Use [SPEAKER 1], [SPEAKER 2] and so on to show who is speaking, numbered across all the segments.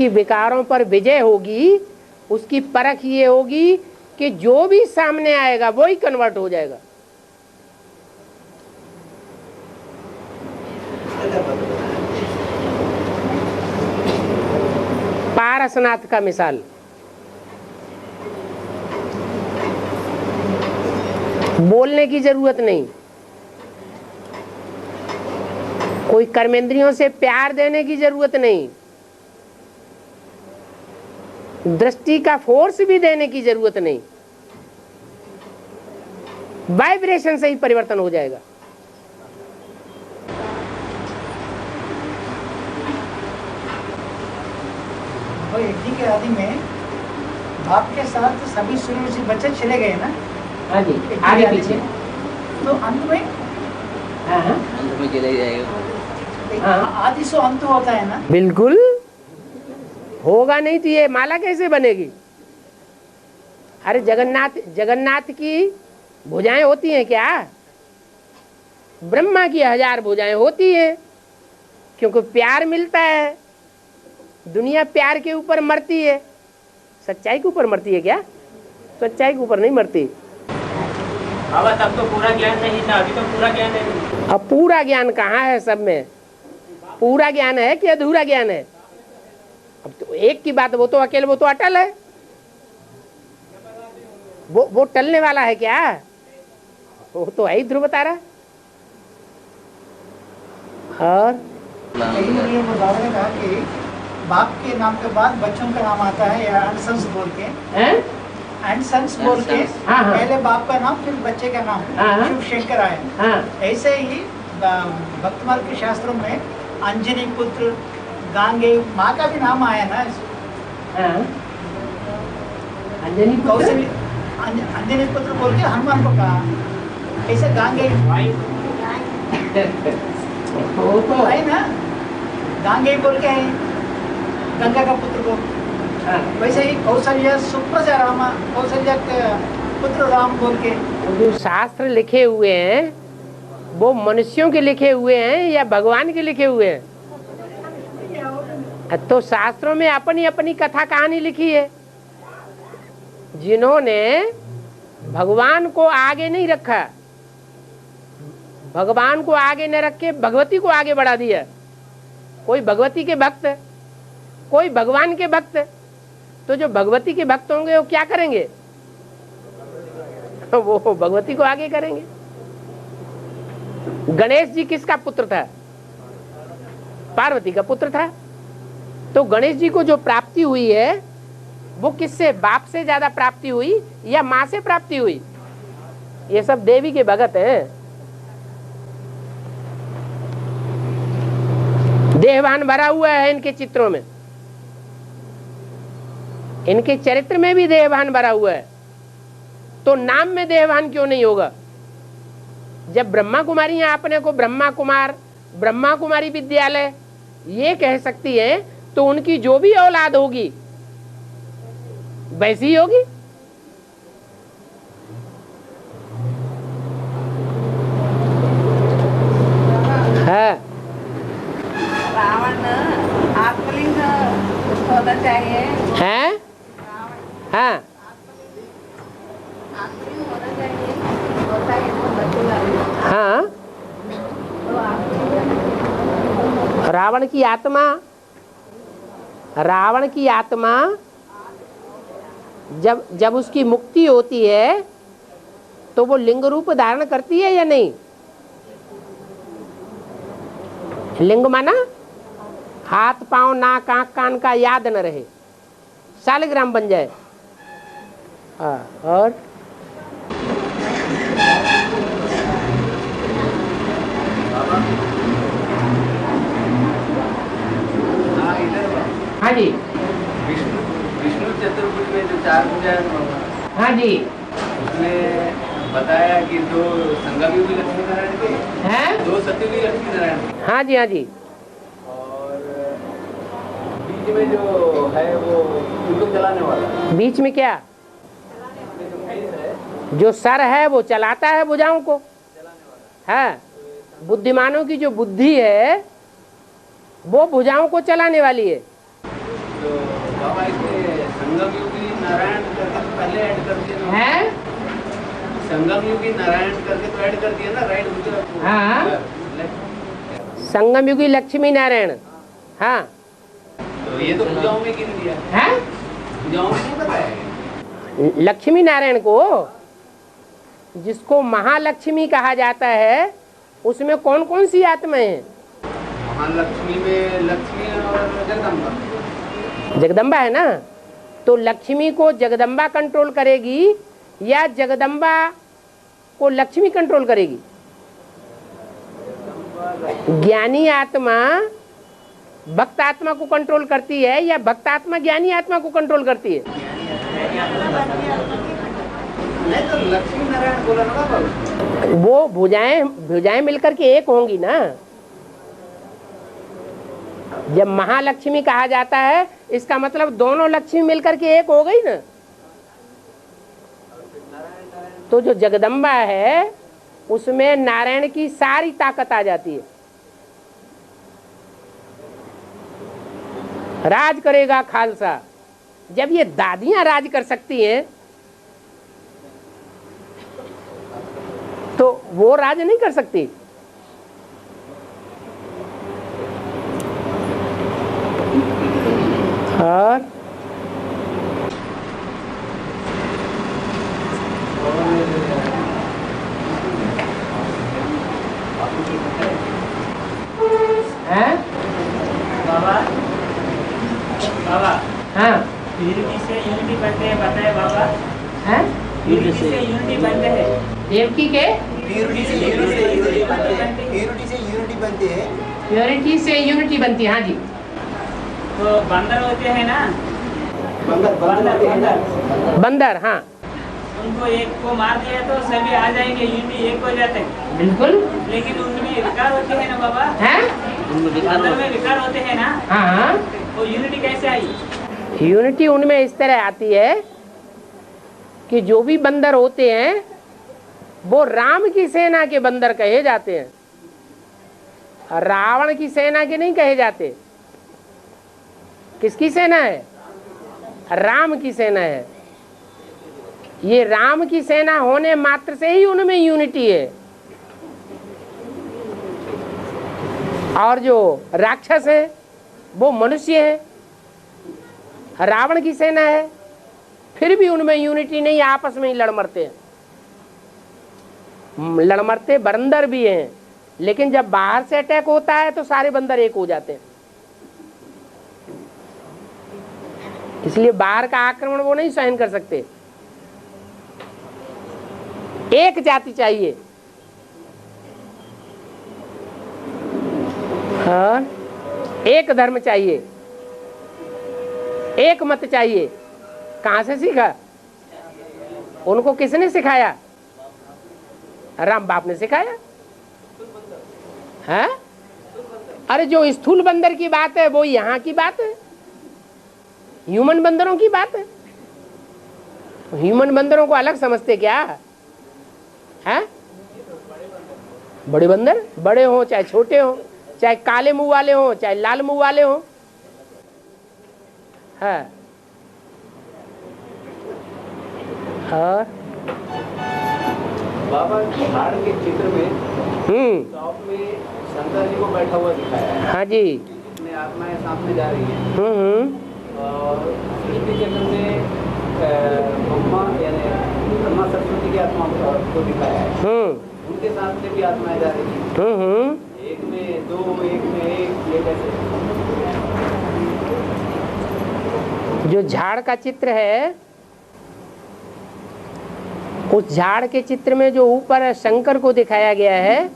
[SPEAKER 1] कि विकारों पर विजय होगी, उसकी परख ये होगी कि जो भी सामने आएगा वो ही कन्वर्ट हो जाएगा। पारसनाथ का मिसाल, बोलने की जरूरत नहीं, कोई कर्मेंद्रियों से प्यार देने की जरूरत नहीं, दृष्टि का फोर्स भी देने की जरूरत नहीं, वाइब्रेशन से ही परिवर्तन हो जाएगा।
[SPEAKER 2] यज्ञ के आदि में बाप के साथ सभी शुरू से बच्चे चले गए ना।
[SPEAKER 1] हाँ जी, आगे पीछे
[SPEAKER 2] तो अंत में
[SPEAKER 3] अंत में चले जाएगा।
[SPEAKER 2] आदि से अंत होता है ना।
[SPEAKER 1] बिल्कुल होगा, नहीं तो ये माला कैसे बनेगी? अरे जगन्नाथ की भुजाएं होती हैं क्या? ब्रह्मा की 1000 भुजाएं होती हैं, क्योंकि प्यार मिलता है। दुनिया प्यार के ऊपर मरती है, सच्चाई के ऊपर मरती है क्या? सच्चाई के ऊपर नहीं मरती।
[SPEAKER 4] अब तब तो पूरा ज्ञान नहीं था, अभी तो पूरा ज्ञान है।
[SPEAKER 1] अब पूरा ज्ञान कहाँ है? सब में पूरा ज्ञान है कि अधूरा ज्ञान है? अब तो एक की बात, वो तो अकेले, वो तो अटल है। वो टलने वाला है क्या? वो तो है ही ध्रुव तारा। और
[SPEAKER 2] ये बाबा ने कहा कि बाप के नाम के बाद बच्चों का नाम आता है, या अनसंस बोल के, अनसंस बोल के पहले बाप का नाम फिर बच्चे का नाम शिव शंकर आए। ऐसे ही भक्त मार्ग के शास्त्रों में अंजनी पुत्र, गांगे, माँ का भी नाम आया ना।
[SPEAKER 1] अंजनी
[SPEAKER 2] पुत्र बोल के हनुमान को कहा। ऐसे गांगे
[SPEAKER 1] वो तो
[SPEAKER 2] है ना, गांगे बोल के है गंगा का पुत्र को। वैसे ही कौशल्या सुप्रजा रामा, कौशल्या के पुत्र राम बोल के।
[SPEAKER 1] जो शास्त्र लिखे हुए हैं वो मनुष्यों के लिखे हुए हैं या भगवान के लिखे हुए हैं? तो शास्त्रों में अपनी अपनी कथा कहानी लिखी है। जिन्होंने भगवान को आगे नहीं रखा, भगवान को आगे न रख के भगवती को आगे बढ़ा दिया। कोई भगवती के भक्त, कोई भगवान के भक्त। तो जो भगवती के भक्त होंगे वो क्या करेंगे? वो भगवती को आगे करेंगे। गणेश जी किसका पुत्र था? पार्वती का पुत्र था। तो गणेश जी को जो प्राप्ति हुई है वो किससे? बाप से ज्यादा प्राप्ति हुई या माँ से प्राप्ति हुई? ये सब देवी के भगत हैं। देहवान भरा हुआ है इनके चित्रों में, इनके चरित्र में भी देहवान भरा हुआ है। तो नाम में देहवान क्यों नहीं होगा? जब ब्रह्मा कुमारी अपने को ब्रह्मा कुमार, ब्रह्मा कुमारी विद्यालय ये कह सकती है, तो उनकी जो भी औलाद होगी वैसी ही होगी। हाँ,
[SPEAKER 5] रावण आत्मलिंग होना चाहिए
[SPEAKER 1] है? हाँ,
[SPEAKER 5] आत्मलिंग होना चाहिए, होता है तो बच्चे
[SPEAKER 1] हाँ। रावण की आत्मा जब उसकी मुक्ति होती है तो वो लिंग रूप धारण करती है या नहीं? लिंग माना हाथ पांव नाक आंख कान का याद न रहे, शालिग्राम बन जाए। और हाँ जी,
[SPEAKER 3] विष्णु चतुर्भुज में जो 4 पूजा है,
[SPEAKER 1] हाँ जी,
[SPEAKER 3] उसमें बताया कि 2 संगमयुगी लक्ष्मी नारायण के
[SPEAKER 1] हैं?
[SPEAKER 3] 2 सतयुगी लक्ष्मी नारायण के,
[SPEAKER 1] हाँ जी, हाँ जी।
[SPEAKER 3] और बीच में जो है वो उनको चलाने वाला।
[SPEAKER 1] बीच में क्या?
[SPEAKER 3] जो भैंस है,
[SPEAKER 1] जो सर है वो चलाता है भुजाओं को। है बुद्धिमानों की जो बुद्धि है वो भुजाओं को चलाने वाली है।
[SPEAKER 3] तो बाबा इसमें संगम युगी नारायण करके तो पहले ऐड कर दिया ना
[SPEAKER 1] है?
[SPEAKER 3] संगम युगी नारायण करके तो ऐड कर दिया ना राइट मुझे।
[SPEAKER 1] हाँ संगम युगी लक्ष्मी नारायण। हाँ
[SPEAKER 3] तो ये तो पूजाओं में गिन दिया
[SPEAKER 1] है?
[SPEAKER 3] पूजाओं में नहीं बताया।
[SPEAKER 1] लक्ष्मी नारायण को जिसको महालक्ष्मी कहा जाता है उसमें कौन कौन सी आत्माएं हैं?
[SPEAKER 3] महालक्ष्मी में लक्ष्मी और जगदम्बा।
[SPEAKER 1] जगदम्बा है ना, तो लक्ष्मी को जगदम्बा कंट्रोल करेगी या जगदम्बा को लक्ष्मी कंट्रोल करेगी? ज्ञानी आत्मा भक्त आत्मा को कंट्रोल करती है या भक्त आत्मा ज्ञानी आत्मा को कंट्रोल करती है?
[SPEAKER 3] नहीं तो लक्ष्मी नारायण बोला ना बाबा।
[SPEAKER 1] वो भुजाएं मिलकर के एक होंगी ना। जब महालक्ष्मी कहा जाता है इसका मतलब दोनों लक्ष्मी मिलकर के एक हो गई ना। तो जो जगदम्बा है उसमें नारायण की सारी ताकत आ जाती है। राज करेगा खालसा। जब ये दादियां राज कर सकती हैं तो वो राज नहीं कर सकती। और हैं?
[SPEAKER 4] बाबा बाबा
[SPEAKER 1] हाँ
[SPEAKER 4] यूनिटी से यूनिटी बनते हैं बताए बाबा।
[SPEAKER 1] हैं?
[SPEAKER 4] यूनिटी से यूनिटी बनते हैं।
[SPEAKER 1] देवकी के
[SPEAKER 2] प्योरिटी से यूनिटी बनती है। प्योरिटी से यूनिटी बनती है।
[SPEAKER 1] प्योरिटी से यूनिटी बनती है। हाँ जी।
[SPEAKER 4] तो बंदर होते हैं ना,
[SPEAKER 2] बंदर
[SPEAKER 1] बंदर। हाँ
[SPEAKER 4] उनको एक को मार दिया तो सभी आ जाएंगे, यूनिटी एक हो जाते हैं।
[SPEAKER 1] बिल्कुल।
[SPEAKER 4] लेकिन उनमें विकार होते हैं ना बाबा,
[SPEAKER 1] हैं?
[SPEAKER 4] बंदर में विकार होते हैं ना,
[SPEAKER 1] हाँ हाँ।
[SPEAKER 4] तो यूनिटी कैसे आई?
[SPEAKER 1] यूनिटी उनमें इस तरह आती है कि जो भी बंदर होते हैं वो राम की सेना के बंदर कहे जाते हैं। रावण की सेना के नहीं कहे जाते। किसकी सेना है? राम की सेना है। ये राम की सेना होने मात्र से ही उनमें यूनिटी है। और जो राक्षस है वो मनुष्य है, रावण की सेना है, फिर भी उनमें यूनिटी नहीं, आपस में ही लड़ मरते हैं। लड़ मरते बंदर भी हैं, लेकिन जब बाहर से अटैक होता है तो सारे बंदर एक हो जाते हैं। इसलिए बाहर का आक्रमण वो नहीं सहन कर सकते। एक जाति चाहिए। हाँ, एक धर्म चाहिए, एक मत चाहिए। कहां से सीखा? उनको किसने सिखाया? राम बाप ने सिखाया है। अरे जो स्थूल बंदर की बात है वो यहाँ की बात है, ह्यूमन बंदरों की बात है। ह्यूमन बंदरों को अलग समझते क्या है? बड़े बंदर बड़े हो चाहे छोटे हो, चाहे काले मुंह वाले हो चाहे लाल मुंह वाले हो। हाँ और
[SPEAKER 3] बाबा झाड़ के चित्र में टॉप में शंकर जी को बैठा हुआ दिखाया है।
[SPEAKER 1] हाँ जी।
[SPEAKER 3] जिसमें आत्माएं सामने जा रही हैं। और सृष्टि चक्र में ब्रह्मा यानी ब्रह्मा सरस्वती की आत्मा को दिखाया है। उनके साथ में भी आत्माएं जा रही हैं। एक में दो, एक में एक, ये कैसे?
[SPEAKER 1] जो झाड़ का चित्र है, उस झाड़ के चित्र में जो ऊपर शंकर को दिखाया गया है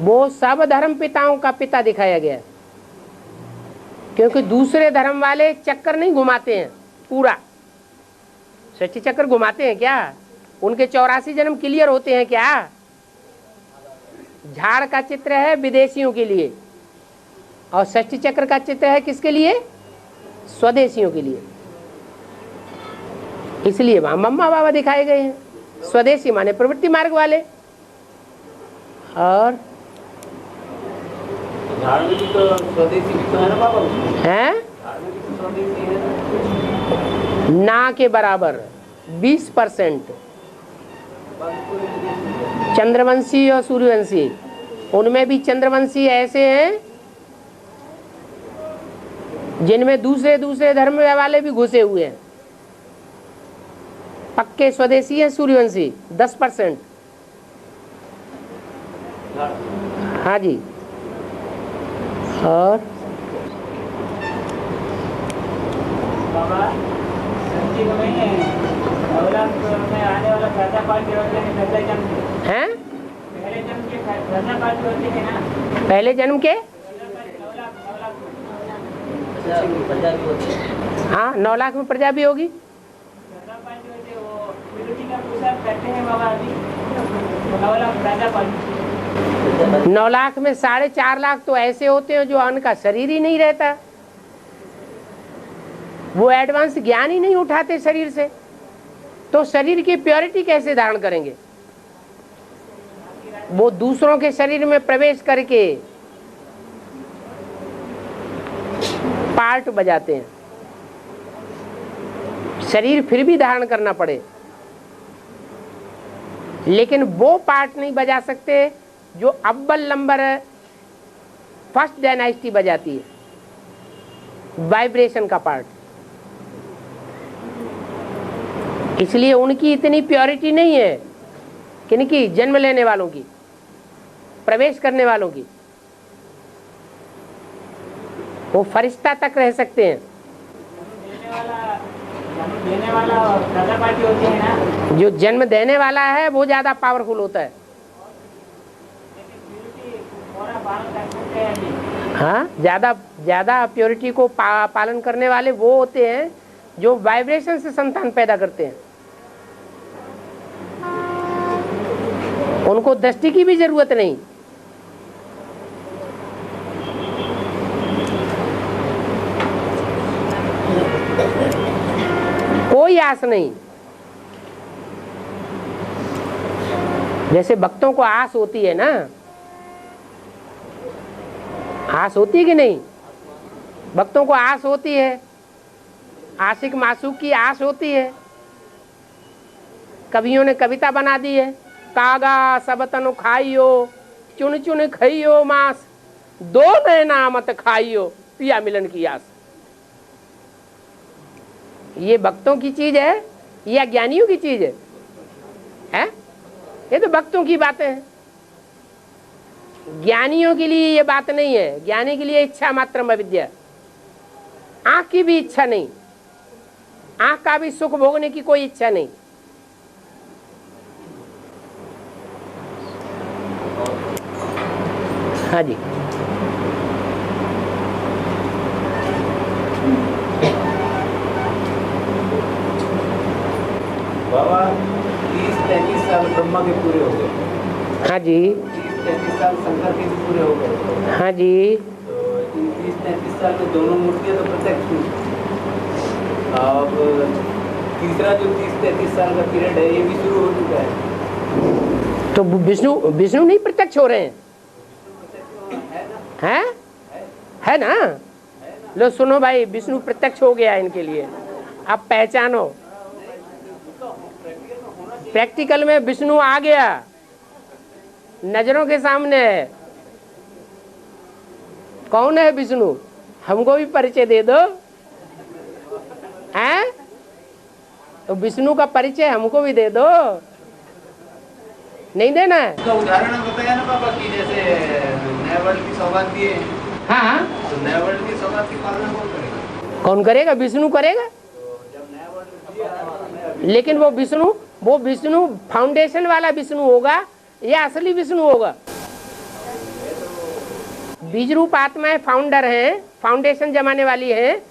[SPEAKER 1] वो सब धर्म पिताओं का पिता दिखाया गया है। क्योंकि दूसरे धर्म वाले चक्कर नहीं घुमाते हैं, पूरा सृष्टि चक्र घुमाते हैं क्या? उनके 84 जन्म क्लियर होते हैं क्या? झाड़ का चित्र है विदेशियों के लिए और सृष्टि चक्र का चित्र है किसके लिए? स्वदेशियों के लिए। इसलिए वहां मम्मा बाबा दिखाए गए हैं। स्वदेशी माने प्रवृत्ति मार्ग वाले। और
[SPEAKER 3] झाड़ में भी तो स्वदेशी भी तो है ना बाबा उसमें।
[SPEAKER 1] हैं?
[SPEAKER 3] झाड़ में भी तो स्वदेशी है ना।
[SPEAKER 1] ना के बराबर 20%।
[SPEAKER 3] बाकी पूरे विदेशी है।
[SPEAKER 1] चंद्रवंशी और सूर्यवंशी, उनमें भी चंद्रवंशी ऐसे हैं जिनमें दूसरे दूसरे धर्म वाले भी घुसे हुए हैं। पक्के स्वदेशी हैं सूर्यवंशी 10%। हाँ जी। और
[SPEAKER 4] बाबा सच्ची को नहीं है, औलाद में आने वाला खर्चा पार्टी होते हैं पहले जन्म के।
[SPEAKER 1] हैं?
[SPEAKER 4] पहले जन्म के खर्चा पार्टी होते हैं ना।
[SPEAKER 1] पहले जन्म के हाँ 9 लाख में प्रजा भी होगी। 9 लाख में 4.5 लाख तो ऐसे होते हैं जो अन्न का शरीर ही नहीं रहता, वो एडवांस ज्ञान ही नहीं उठाते शरीर से, तो शरीर की प्योरिटी कैसे धारण करेंगे? वो दूसरों के शरीर में प्रवेश करके पार्ट बजाते हैं, शरीर फिर भी धारण करना पड़े, लेकिन वो पार्ट नहीं बजा सकते जो अव्वल नंबर फर्स्ट डायनास्टी बजाती है, वाइब्रेशन का पार्ट। इसलिए उनकी इतनी प्योरिटी नहीं है, किनकी? जन्म लेने वालों की, प्रवेश करने वालों की। वो फरिश्ता तक रह सकते हैं।
[SPEAKER 4] देने वाला दादा पार्टी होती है ना,
[SPEAKER 1] जो जन्म देने वाला है वो ज्यादा पावरफुल होता है। हाँ, ज्यादा प्योरिटी को पालन करने वाले वो होते हैं जो वाइब्रेशन से संतान पैदा करते हैं। उनको दृष्टि की भी जरूरत नहीं। कोई आस नहीं। जैसे भक्तों को आस होती है ना, आस होती है कि नहीं? भक्तों को आस होती है, आशिक मासूक की आस होती है। कवियों ने कविता बना दी है, कागा सब तनु खाइयो, चुन चुन खाइयो मांस, दो नैना मत खाइयो, पिया मिलन की आस। ये भक्तों की चीज है या ज्ञानियों की चीज है? ये तो भक्तों की बातें हैं। ज्ञानियों के लिए ये बात नहीं है। ज्ञानी के लिए इच्छा मात्रम अविद्या, आंख की भी इच्छा नहीं, आंख का भी सुख भोगने की कोई इच्छा नहीं। हाँ जी।
[SPEAKER 3] बाबा 30-33 साल ब्रह्मा के पूरे हो गए।
[SPEAKER 1] हाँ जी।
[SPEAKER 3] 30-33 साल शंकर के भी पूरे हो गए।
[SPEAKER 1] हाँ जी।
[SPEAKER 3] तो इन 30-33 साल में दोनों मूर्तियां तो प्रत्यक्ष हुई। अब तीसरा जो 30-33 साल का पीरियड है ये भी शुरू हो चुका है।
[SPEAKER 1] तो विष्णु नहीं प्रत्यक्ष हो रहे हैं? हैं? है ना? लो सुनो भाई, विष्णु प्रत्यक्ष हो गया इनके लिए। अब पहचानो, प्रैक्टिकल में विष्णु आ गया, नजरों के सामने है। कौन है विष्णु? हमको भी परिचय दे दो। हैं? तो विष्णु का परिचय हमको भी दे दो। नहीं देना है?
[SPEAKER 3] तो उदाहरण बताया ना बाबा कि जैसे नए वर्ल्ड की सौगात दिए।
[SPEAKER 1] हाँ,
[SPEAKER 3] तो नए वर्ल्ड की सौगात की पालना कौन करेगा?
[SPEAKER 1] कौन करेगा? विष्णु करेगा।
[SPEAKER 3] जब नया वर्ल्ड दिया,
[SPEAKER 1] लेकिन वो विष्णु फाउंडेशन वाला विष्णु होगा या असली विष्णु होगा? बीज रूप आत्माएं फाउंडर हैं, फाउंडेशन जमाने वाली हैं,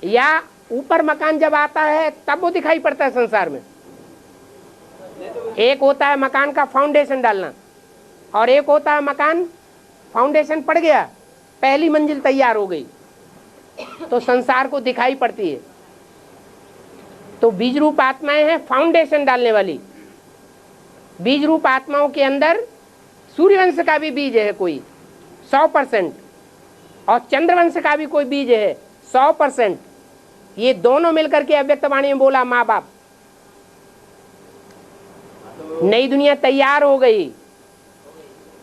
[SPEAKER 1] या ऊपर मकान जब आता है तब वो दिखाई पड़ता है संसार में? एक होता है मकान का फाउंडेशन डालना, और एक होता है मकान फाउंडेशन पड़ गया, पहली मंजिल तैयार हो गई तो संसार को दिखाई पड़ती है। तो बीज रूप आत्माएं हैं फाउंडेशन डालने वाली। बीज रूप आत्माओं के अंदर सूर्यवंश का भी बीज है कोई 100%, और चंद्रवंश का भी कोई बीज है 100%। ये दोनों मिलकर के अव्यक्त वाणी में बोला माँ बाप। नई दुनिया तैयार हो गई,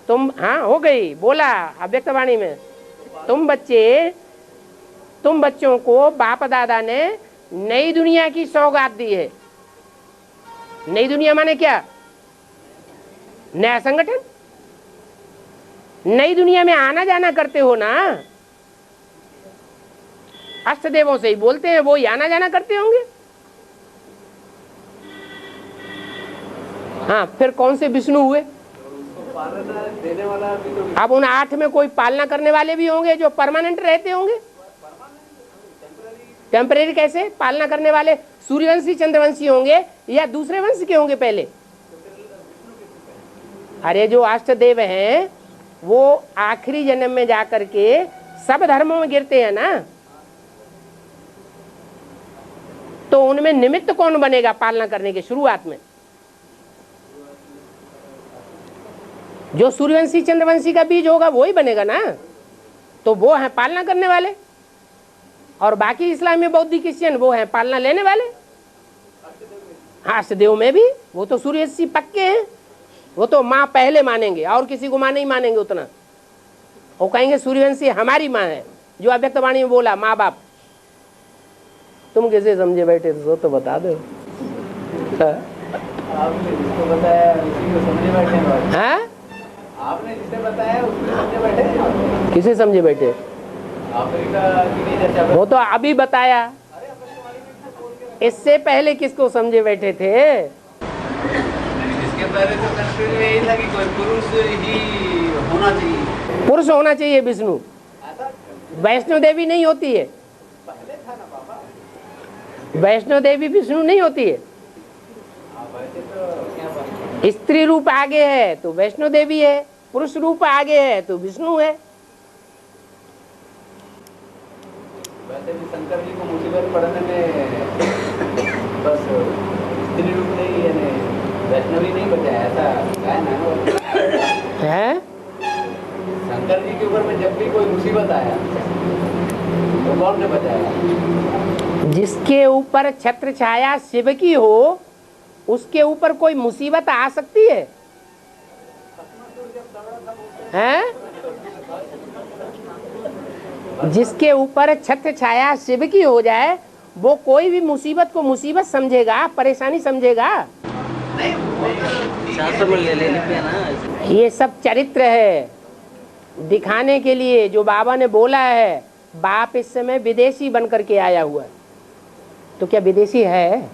[SPEAKER 1] तुम हाँ हो गई, बोला अव्यक्त वाणी में। तुम बच्चों को बाप दादा ने नई दुनिया की सौगात दी है। नई दुनिया माने क्या? नया संगठन। नई दुनिया में आना जाना करते हो ना, अष्टदेवों से ही बोलते हैं, वो ही आना जाना करते होंगे। हाँ, फिर कौन से विष्णु हुए?
[SPEAKER 3] देने वाला भी तो
[SPEAKER 1] अब उन 8 में कोई पालना करने वाले भी होंगे जो परमानेंट रहते होंगे। टेम्परेरी कैसे? पालना करने वाले सूर्यवंशी चंद्रवंशी होंगे या दूसरे वंश के होंगे पहले? अरे जो अष्टदेव हैं वो आखिरी जन्म में जाकर के सब धर्मों में गिरते हैं ना, तो उनमें निमित्त कौन बनेगा पालना करने के शुरुआत में? जो सूर्यवंशी चंद्रवंशी का बीज होगा वो ही बनेगा ना, तो वो है पालना करने वाले। और बाकी इस्लामी बौद्ध क्रिश्चियन वो है पालना लेने वाले। हाँ, अष्टदेव में भी वो तो सूर्यवंशी पक्के हैं, वो तो माँ पहले मानेंगे और किसी को माँ नहीं मानेंगे उतना। वो कहेंगे सूर्यवंशी हमारी माँ है, जो अव्यक्त वाणी में बोला माँ बाप। तुम कैसे समझे बैठे तो बता दो।
[SPEAKER 3] आपने जिसको बताया उसी को समझे बैठे हैं।
[SPEAKER 1] हाँ,
[SPEAKER 3] आपने जिसे बताया उसको समझे बैठे हैं।
[SPEAKER 1] किसे समझे बैठे?
[SPEAKER 3] अफ्रीका की नहीं चर्चा।
[SPEAKER 1] वो तो अभी बताया, इससे पहले किसको समझे बैठे थे?
[SPEAKER 3] इसके पहले तो कंफ्यूजन यही था कि कोई पुरुष ही होना चाहिए।
[SPEAKER 1] पुरुष होना चाहिए विष्णु, वैष्णो देवी नहीं होती है।
[SPEAKER 3] पहले था ना बाबा।
[SPEAKER 1] वैष्णो देवी विष्णु नहीं होती है।
[SPEAKER 3] वैसे तो क्या बात है।
[SPEAKER 1] स्त्री रूप आगे है तो वैष्णो देवी है, पुरुष रूप आगे है तो विष्णु है।
[SPEAKER 3] वैसे भी शंकर जी को मुसीबत पड़ने में बस स्त्री रूप नहीं यानी वैष्णवी नहीं बचाया, ऐसा है ना।
[SPEAKER 1] है
[SPEAKER 3] शंकर जी के ऊपर में जब भी कोई मुसीबत आया तो कौन ने बचाया?
[SPEAKER 1] जिसके ऊपर छत्र छाया शिव की हो उसके ऊपर कोई मुसीबत आ सकती है? हैं? जिसके ऊपर छत्र छाया शिव की हो जाए वो कोई भी मुसीबत को मुसीबत समझेगा, परेशानी समझेगा। ये सब चरित्र है दिखाने के लिए जो बाबा ने बोला है। बाप इस समय विदेशी बन करके आया हुआ है, तो क्या विदेशी है?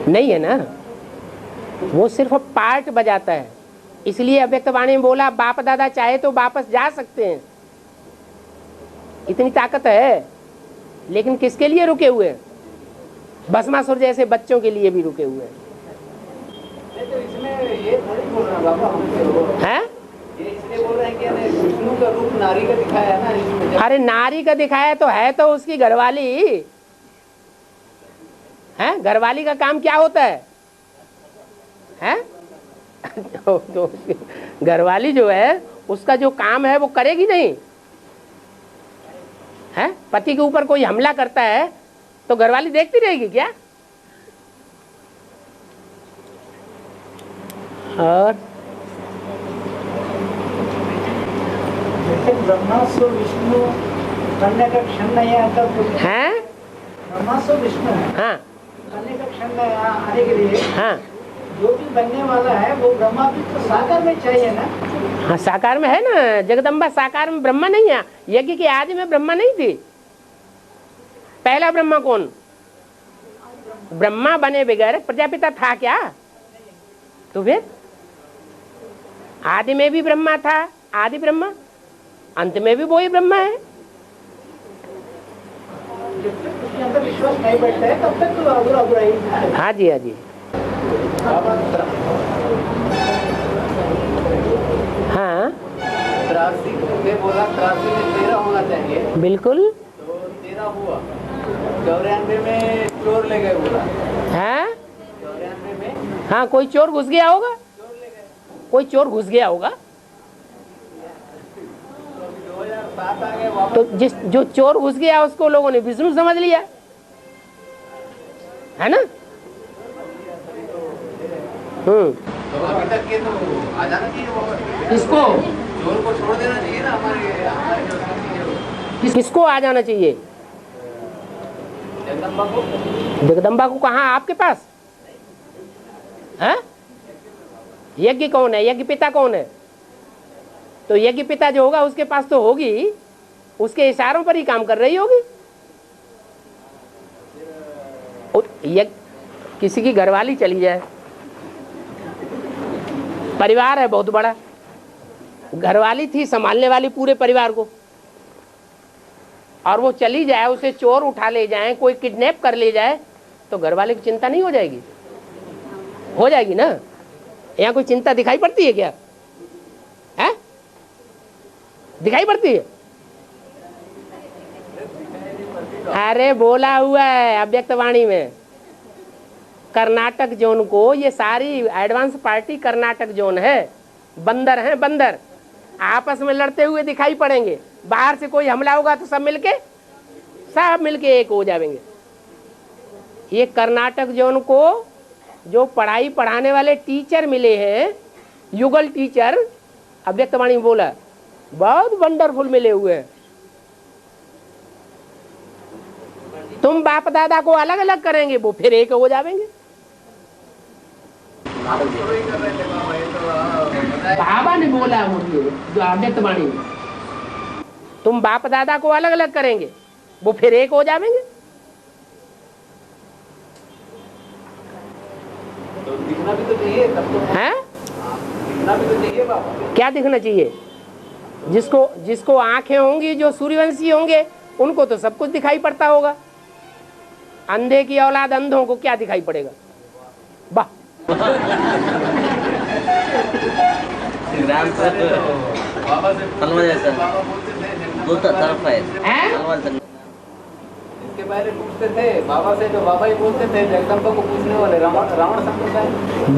[SPEAKER 1] नहीं है ना, वो सिर्फ पार्ट बजाता है। इसलिए अव्यक्त वाणी में बोला बाप दादा चाहे तो वापस जा सकते हैं, इतनी ताकत है। लेकिन किसके लिए रुके हुए हैं? भस्मासुर जैसे बच्चों के लिए भी रुके हुए हैं।
[SPEAKER 3] तो इसमें ये थोड़ी बोल रहे हैं बाबा हमसे
[SPEAKER 1] हैं?
[SPEAKER 3] ये इसलिए बोल रहे हैं कि विष्णु का रूप नारी का दिखाया है ना इसमें।
[SPEAKER 1] अरे नारी का दिखाया तो है, तो उसकी घरवाली है। घरवाली का काम क्या होता है? हैं? तो घरवाली जो है उसका जो काम है वो करेगी नहीं है। पति के ऊपर कोई हमला करता है तो घरवाली देखती रहेगी क्या? और
[SPEAKER 2] ब्रह्मास्त्र विष्णु बनने का क्षण नहीं आता
[SPEAKER 1] हैं?
[SPEAKER 2] ब्रह्मास्त्र विष्णु है।
[SPEAKER 1] हाँ
[SPEAKER 2] बनने का क्षण आने के लिए
[SPEAKER 1] हाँ
[SPEAKER 2] जो भी बनने वाला है वो ब्रह्मा भी तो साकार में चाहिए ना।
[SPEAKER 1] हाँ, साकार में है ना। जगदम्बा साकार में, ब्रह्मा नहीं है। यज्ञ के आदि में ब्रह्मा नहीं थी। पहला ब्रह्मा कौन? ब्रह्मा बने बगैर प्रजापिता था क्या? तो फिर आदि में भी ब्रह्मा था, आदि ब्रह्मा, अंत में भी वही ब्रह्मा है।
[SPEAKER 2] जब तक उसके अंदर विश्वास नहीं बैठता है तब तक तो अधूरा अधूरा ही है।
[SPEAKER 1] हाँ जी, हाँ जी, हाँ।
[SPEAKER 3] 83 ने बोला 83 में 13 होना चाहिए,
[SPEAKER 1] बिल्कुल।
[SPEAKER 3] तो 13 हुआ। 94 में चोर ले गए बोला।
[SPEAKER 1] हाँ
[SPEAKER 3] 94 में
[SPEAKER 1] हाँ, कोई चोर घुस गया होगा, कोई चोर घुस गया होगा।
[SPEAKER 3] 2007 बात आ गया
[SPEAKER 1] तो जो चोर घुस गया उसको लोगों ने विष्णु समझ लिया, है ना।
[SPEAKER 3] तो अभी तक के तो आ जाना चाहिए,
[SPEAKER 1] इसको
[SPEAKER 3] चोर को छोड़ देना चाहिए ना। हमारे जो
[SPEAKER 1] किसको आ जाना चाहिए?
[SPEAKER 3] जगदम्बा को।
[SPEAKER 1] जगदम्बा को कहाँ? आपके पास है? यज्ञ कौन है? यज्ञ पिता कौन है? तो यज्ञ पिता जो होगा उसके पास तो होगी, उसके इशारों पर ही काम कर रही होगी। किसी की घरवाली चली जाए, परिवार है बहुत बड़ा, घरवाली थी संभालने वाली पूरे परिवार को, और वो चली जाए, उसे चोर उठा ले जाए, कोई किडनैप कर ले जाए, तो घरवाले की चिंता नहीं हो जाएगी? हो जाएगी ना। यहाँ कोई चिंता दिखाई पड़ती है क्या? है? दिखाई पड़ती है? अरे बोला हुआ है अव्यक्त वाणी में, कर्नाटक जोन को, ये सारी एडवांस पार्टी कर्नाटक जोन है, बंदर हैं बंदर, आपस में लड़ते हुए दिखाई पड़ेंगे। बाहर से कोई हमला होगा तो सब मिलके एक हो जाएंगे। ये कर्नाटक जोन को जो पढ़ाई पढ़ाने वाले टीचर मिले हैं, युगल टीचर, अव्यक्त वाणी में बोला, बहुत वंडरफुल मिले हुए हैं। तुम बाप दादा को अलग अलग करेंगे, वो फिर एक हो जाएंगे। बाबा ने बोला वो जो अव्यक्त वाणी में, तुम बाप दादा को अलग अलग करेंगे, वो फिर एक हो जाएंगे।
[SPEAKER 3] तो दिखना भी तो चाहिए तब तो
[SPEAKER 1] हैं?
[SPEAKER 3] दिखना भी तो चाहिए बाबा।
[SPEAKER 1] क्या दिखना चाहिए? जिसको आंखें होंगी, जो सूर्यवंशी होंगे, उनको तो सब कुछ दिखाई पड़ता होगा। अंधे की औलाद अंधों को क्या दिखाई पड़ेगा? वाह।
[SPEAKER 3] बाबा से
[SPEAKER 6] दो तरफ है।
[SPEAKER 3] इसके बारे में पूछते थे बाबा से, तो बाबा ही बोलते थे। जगदम्बा को पूछने वाले रावण संप्रदाय,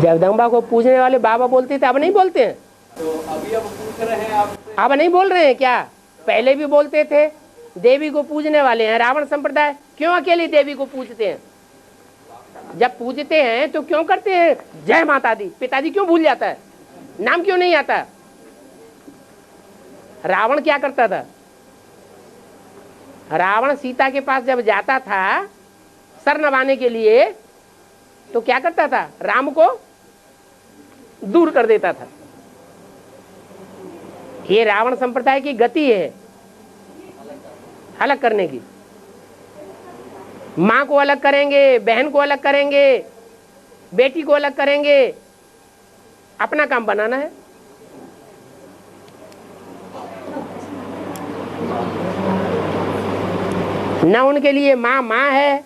[SPEAKER 1] जगदम्बा को पूछने वाले बाबा बोलते थे, अब नहीं बोलते हैं।
[SPEAKER 3] तो अभी अब पूछ रहे हैं आपसे,
[SPEAKER 1] अब नहीं बोल रहे हैं क्या? पहले भी बोलते थे। देवी को पूजने वाले हैं रावण संप्रदाय, क्यों अकेली देवी को पूजते हैं? जब पूजते हैं तो क्यों करते हैं जय माता दी? पिताजी क्यों भूल जाता है? नाम क्यों नहीं आता? रावण क्या करता था? रावण सीता के पास जब जाता था सर नवाने के लिए, तो क्या करता था? राम को दूर कर देता था। ये रावण संप्रदाय की गति है, अलग करने की। माँ को अलग करेंगे, बहन को अलग करेंगे, बेटी को अलग करेंगे, अपना काम बनाना है। न उनके लिए माँ माँ है।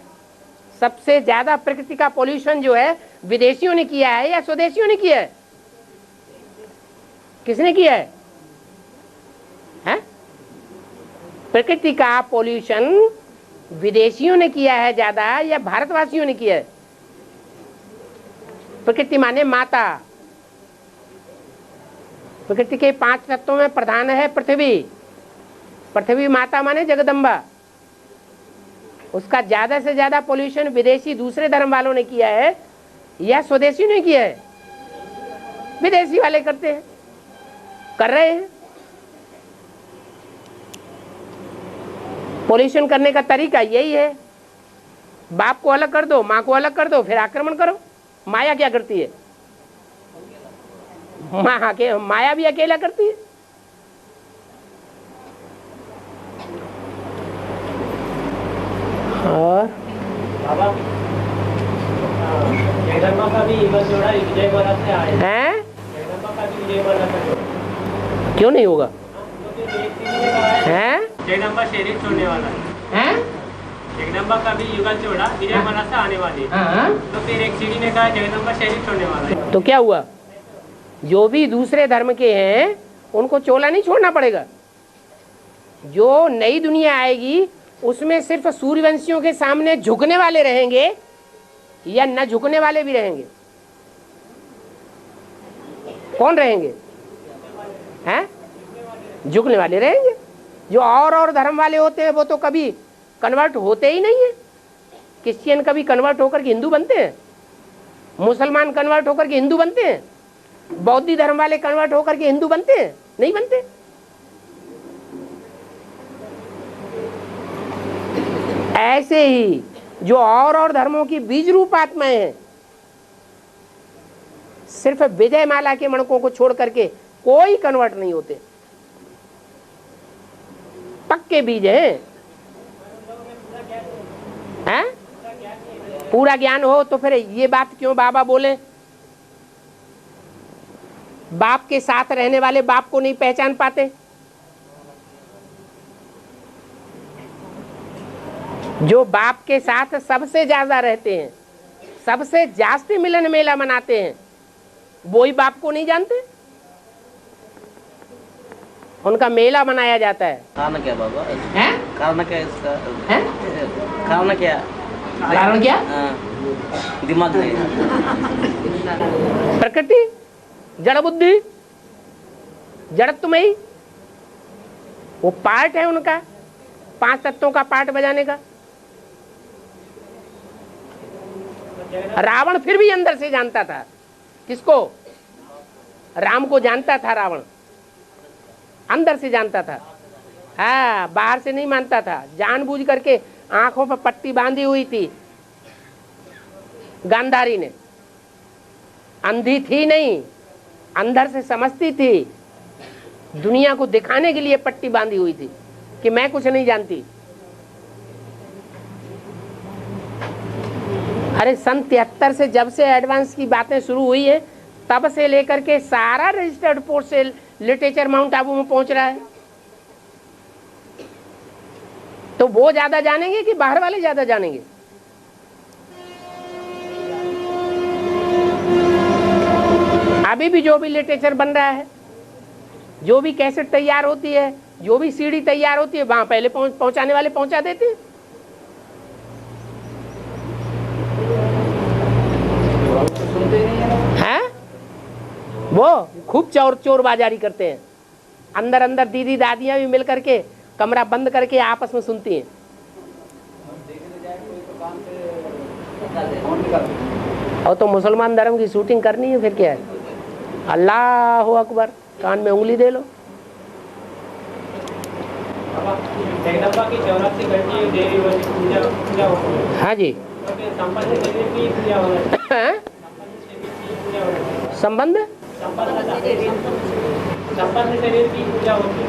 [SPEAKER 1] सबसे ज्यादा प्रकृति का पोल्यूशन जो है विदेशियों ने किया है या स्वदेशियों ने किया है? किसने किया है? हैं? प्रकृति का पोल्यूशन विदेशियों ने किया है ज्यादा या भारतवासियों ने किया है? प्रकृति माने माता। प्रकृति के 5 तत्वों में प्रधान है पृथ्वी। पृथ्वी माता माने जगदम्बा। उसका ज्यादा से ज्यादा पोल्यूशन विदेशी दूसरे धर्म वालों ने किया है या स्वदेशियों ने किया है? विदेशी वाले करते हैं, कर रहे हैं। पोल्यूशन करने का तरीका यही है, बाप को अलग कर दो, माँ को अलग कर दो, फिर आक्रमण करो। माया क्या करती है? माया भी अकेला करती है। और
[SPEAKER 4] बाबा जगदम्बा का भी युगल जोड़ा विजयवाड़ा से आए
[SPEAKER 1] हैं?
[SPEAKER 4] जगदम्बा का भी विजयवाड़ा से जोड़ा
[SPEAKER 1] क्यों नहीं होगा? हैं?
[SPEAKER 4] जगदम्बा शरीर छोड़ने वाला
[SPEAKER 1] हैं?
[SPEAKER 4] जगदम्बा का भी युगल जोड़ा विजयवाड़ा से आने वाले।
[SPEAKER 1] हाँ।
[SPEAKER 4] तो फिर एक सीढ़ी ने कहा जगदम्बा शरीर छोड़ने वाला है।
[SPEAKER 1] तो क्या हुआ? जो भी दूसरे धर्म के हैं उनको चोला नहीं छोड़ना पड़ेगा। जो नई दुनिया आएगी उसमें सिर्फ सूर्यवंशियों के सामने झुकने वाले रहेंगे या न झुकने वाले भी रहेंगे? कौन रहेंगे? हैं? झुकने वाले रहेंगे। जो और धर्म वाले होते हैं वो तो कभी कन्वर्ट होते ही नहीं है। क्रिश्चियन कभी कन्वर्ट होकर के हिंदू बनते हैं? मुसलमान कन्वर्ट होकर के हिंदू बनते हैं? बौद्ध धर्म वाले कन्वर्ट होकर के हिंदू बनते हैं? नहीं बनते। ऐसे ही जो और धर्मों की बीज रूप आत्माएं हैं, सिर्फ विजय माला के मणकों को छोड़ करके कोई कन्वर्ट नहीं होते, पक्के बीज हैं। हैं? पूरा ज्ञान हो तो फिर ये बात क्यों बाबा बोले? बाप के साथ रहने वाले बाप को नहीं पहचान पाते। जो बाप के साथ सबसे ज्यादा रहते हैं, सबसे जास्ती मिलन मेला मनाते हैं, वो ही बाप को नहीं जानते। उनका मेला मनाया जाता है।
[SPEAKER 6] कारण क्या बाबा?
[SPEAKER 1] हैं?
[SPEAKER 6] कारण क्या इसका?
[SPEAKER 1] हैं?
[SPEAKER 6] कारण क्या?
[SPEAKER 1] कारण क्या?
[SPEAKER 6] दिमाग नहीं।
[SPEAKER 1] प्रकृति, जड़ बुद्धि, जड़त्व में ही वो पार्ट है उनका, 5 तत्वों का पार्ट बजाने का। रावण फिर भी अंदर से जानता था। किसको? राम को जानता था रावण, अंदर से जानता था। हाँ, बाहर से नहीं मानता था। जानबूझ करके आंखों पर पट्टी बांधी हुई थी गांधारी ने। अंधी थी नहीं, अंदर से समझती थी। दुनिया को दिखाने के लिए पट्टी बांधी हुई थी कि मैं कुछ नहीं जानती। अरे सन 73 से जब से एडवांस की बातें शुरू हुई है, तब से लेकर के सारा रजिस्टर्ड पोस्ट से लिटरेचर माउंट आबू में पहुंच रहा है। तो वो ज्यादा जानेंगे कि बाहर वाले ज्यादा जानेंगे? अभी भी जो भी लिटरेचर बन रहा है, जो भी कैसेट तैयार होती है, जो भी सीडी तैयार होती है, वहां पहले पहुंचाने वाले पहुंचा देते हैं। हैं? वो खूब चोर बाजारी करते हैं। अंदर अंदर दीदी दादियां भी मिल करके कमरा बंद करके आपस में सुनती हैं। और तो मुसलमान धर्म की शूटिंग करनी है, फिर क्या है? अल्लाह अकबर, कान में उंगली दे लो।
[SPEAKER 4] जगदम्बा की 84 घंटी देवी पूजा होती है।
[SPEAKER 1] हाँ जी।
[SPEAKER 4] संपन्न शरीर की पूजा हो रही है।
[SPEAKER 1] संबंध
[SPEAKER 4] संपन्न शरीर की पूजा होती है।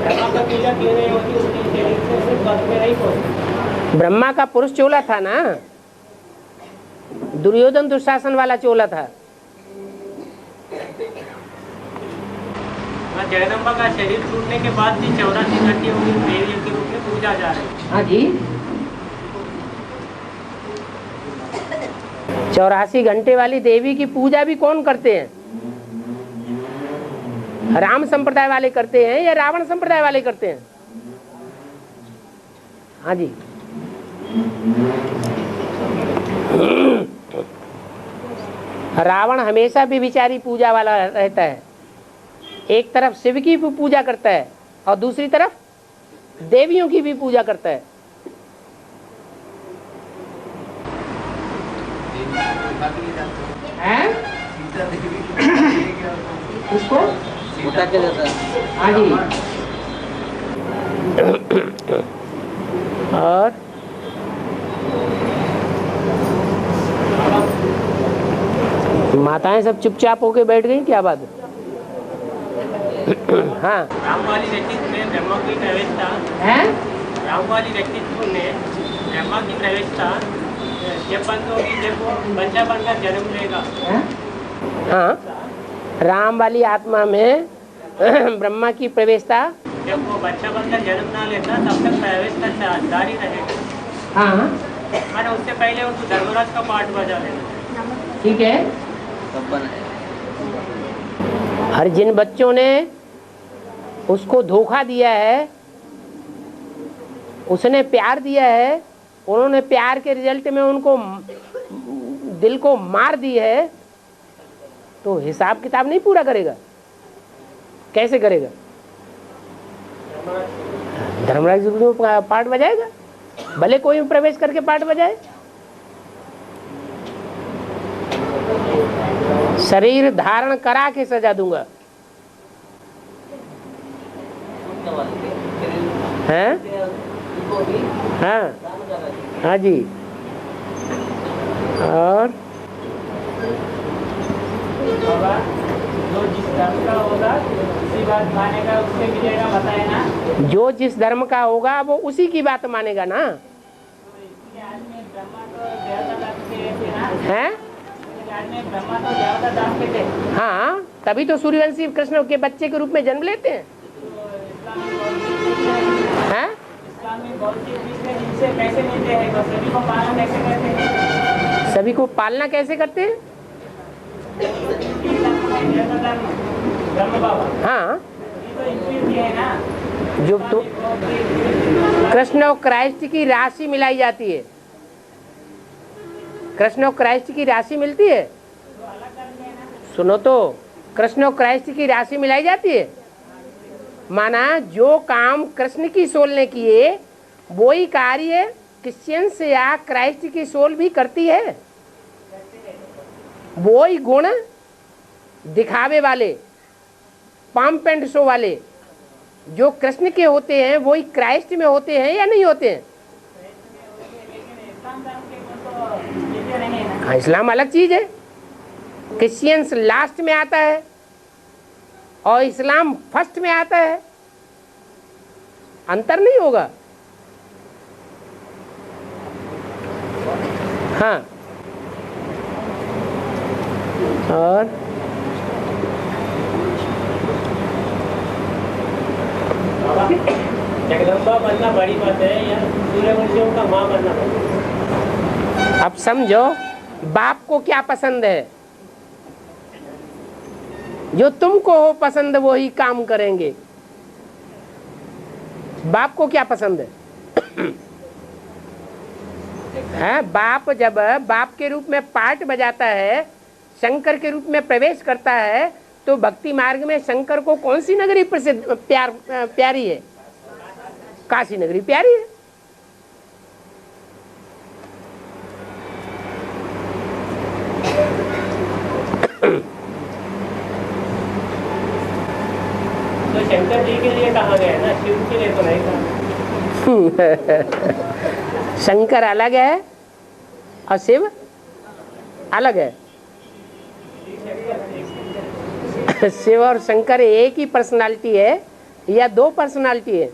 [SPEAKER 4] ब्रह्मा का पूजा क्यों नहीं होती? उसकी शरीर से सिर्फ पद में नहीं पहुंचती।
[SPEAKER 1] ब्रह्मा का पुरुष चोला था ना, दुर्योधन दुशासन वाला चोला था।
[SPEAKER 4] जगदम्बा का शरीर टूटने के बाद भी 84 घंटियों की देवी के रूप में पूजा जा रही है।
[SPEAKER 1] हाँ जी। 84 घंटे वाली देवी की पूजा भी कौन करते हैं? राम संप्रदाय वाले करते हैं या रावण संप्रदाय वाले करते हैं? हाँ जी। रावण हमेशा भी विचारी पूजा वाला रहता है। एक तरफ शिव की भी पूजा करता है और दूसरी तरफ देवियों की भी पूजा करता है। हैं? उसको
[SPEAKER 6] उठा के देता है।
[SPEAKER 1] हाँ जी। और माताएं सब चुपचाप होके बैठ गई, क्या बात है? हाँ।
[SPEAKER 4] राम वाली व्यक्तित्व में ब्रह्मा की प्रवेशता
[SPEAKER 1] हैं?
[SPEAKER 4] राम वाली व्यक्तित्व में ब्रह्मा की प्रवेशता जब बंद होगी, जब वो बच्चा बनकर जन्म लेगा।
[SPEAKER 1] हाँ, राम वाली आत्मा में ब्रह्मा की प्रवेशता
[SPEAKER 4] जब वो बच्चा बनकर जन्म ना लेता तब तक प्रवेशता जारी रहेगा।
[SPEAKER 1] हाँ,
[SPEAKER 4] मैंने उससे पहले उनको धर्मराज का पाठ बजा लेना।
[SPEAKER 1] ठीक है।
[SPEAKER 6] कब बनाया?
[SPEAKER 1] हर जिन बच्चों ने उसको धोखा दिया है, उसने प्यार दिया है, उन्होंने प्यार के रिजल्ट में उनको दिल को मार दी है, तो हिसाब किताब नहीं पूरा करेगा। कैसे करेगा? धर्मराज जी पाठ बजाएगा, भले कोई प्रवेश करके पाठ बजाए। शरीर धारण करा के सजा दूंगा। हैं? हाँ हाँ जी। और
[SPEAKER 4] जो जिस धर्म का होगा उसी बात मानेगा, उससे मिलेगा, बताए ना।
[SPEAKER 1] जो जिस धर्म का होगा वो उसी की बात मानेगा ना। हैं? हाँ, तभी तो सूर्यवंशी कृष्ण के बच्चे के रूप में जन्म लेते हैं। हैं? सभी को पालना कैसे करते हैं? हाँ, जो तो कृष्ण और क्राइस्ट की राशि मिलाई जाती है। कृष्ण और क्राइस्ट की राशि मिलती है। सुनो तो, कृष्ण और क्राइस्ट की राशि मिलाई जाती है। माना जो काम कृष्ण की सोल ने किए वही कार्य क्रिश्चियंस या क्राइस्ट की सोल भी करती है। वही गुण दिखावे वाले, पम्प एंड शो वाले जो कृष्ण के होते हैं वही क्राइस्ट में होते हैं या नहीं होते हैं? हाँ, इस्लाम अलग चीज है। क्रिश्चियंस लास्ट में आता है और इस्लाम फर्स्ट में आता है, अंतर नहीं होगा। हाँ, और
[SPEAKER 4] जगदम्बा बनना बड़ी बात है या सूर्यवंशियों का माँ बनना बड़ी बात है?
[SPEAKER 1] अब समझो, बाप को क्या पसंद है? जो तुमको हो पसंद वो ही काम करेंगे। बाप को क्या पसंद है? बाप जब बाप के रूप में पार्ट बजाता है, शंकर के रूप में प्रवेश करता है, तो भक्ति मार्ग में शंकर को कौन सी नगरी प्रसिद्ध प्यारी है? काशी नगरी प्यारी है।
[SPEAKER 4] तो शंकर जी के लिए कहा गया ना, शिव के लिए तो नहीं कहा।
[SPEAKER 1] शंकर अलग है और शिव अलग है। शिव और शंकर एक ही पर्सनालिटी है या दो पर्सनालिटी है?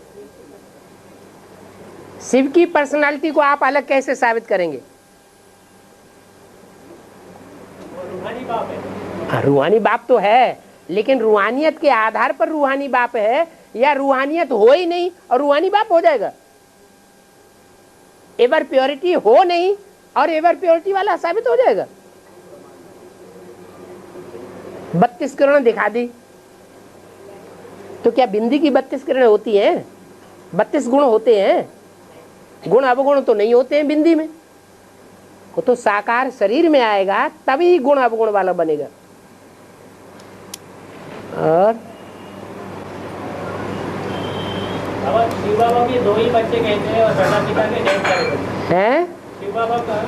[SPEAKER 1] शिव की पर्सनालिटी को आप अलग कैसे साबित करेंगे? रूहानी बाप तो है, लेकिन रूहानियत के आधार पर रूहानी बाप है या रूहानियत हो ही नहीं और रूहानी बाप हो जाएगा? एवर प्योरिटी हो नहीं और एवर प्योरिटी वाला साबित हो जाएगा। 32 किरण दिखा दी तो क्या बिंदी की 32 किरण होती हैं? 32 गुण होते हैं, गुण अवगुण तो नहीं होते हैं बिंदी में। वो तो साकार शरीर में आएगा तभी गुण अवगुण वाला बनेगा। और
[SPEAKER 4] शिव बाबा के 2 ही बच्चे कहते हैं और प्रजापिता के ढेर सारे बच्चे
[SPEAKER 1] हैं।
[SPEAKER 4] शिव बाबा का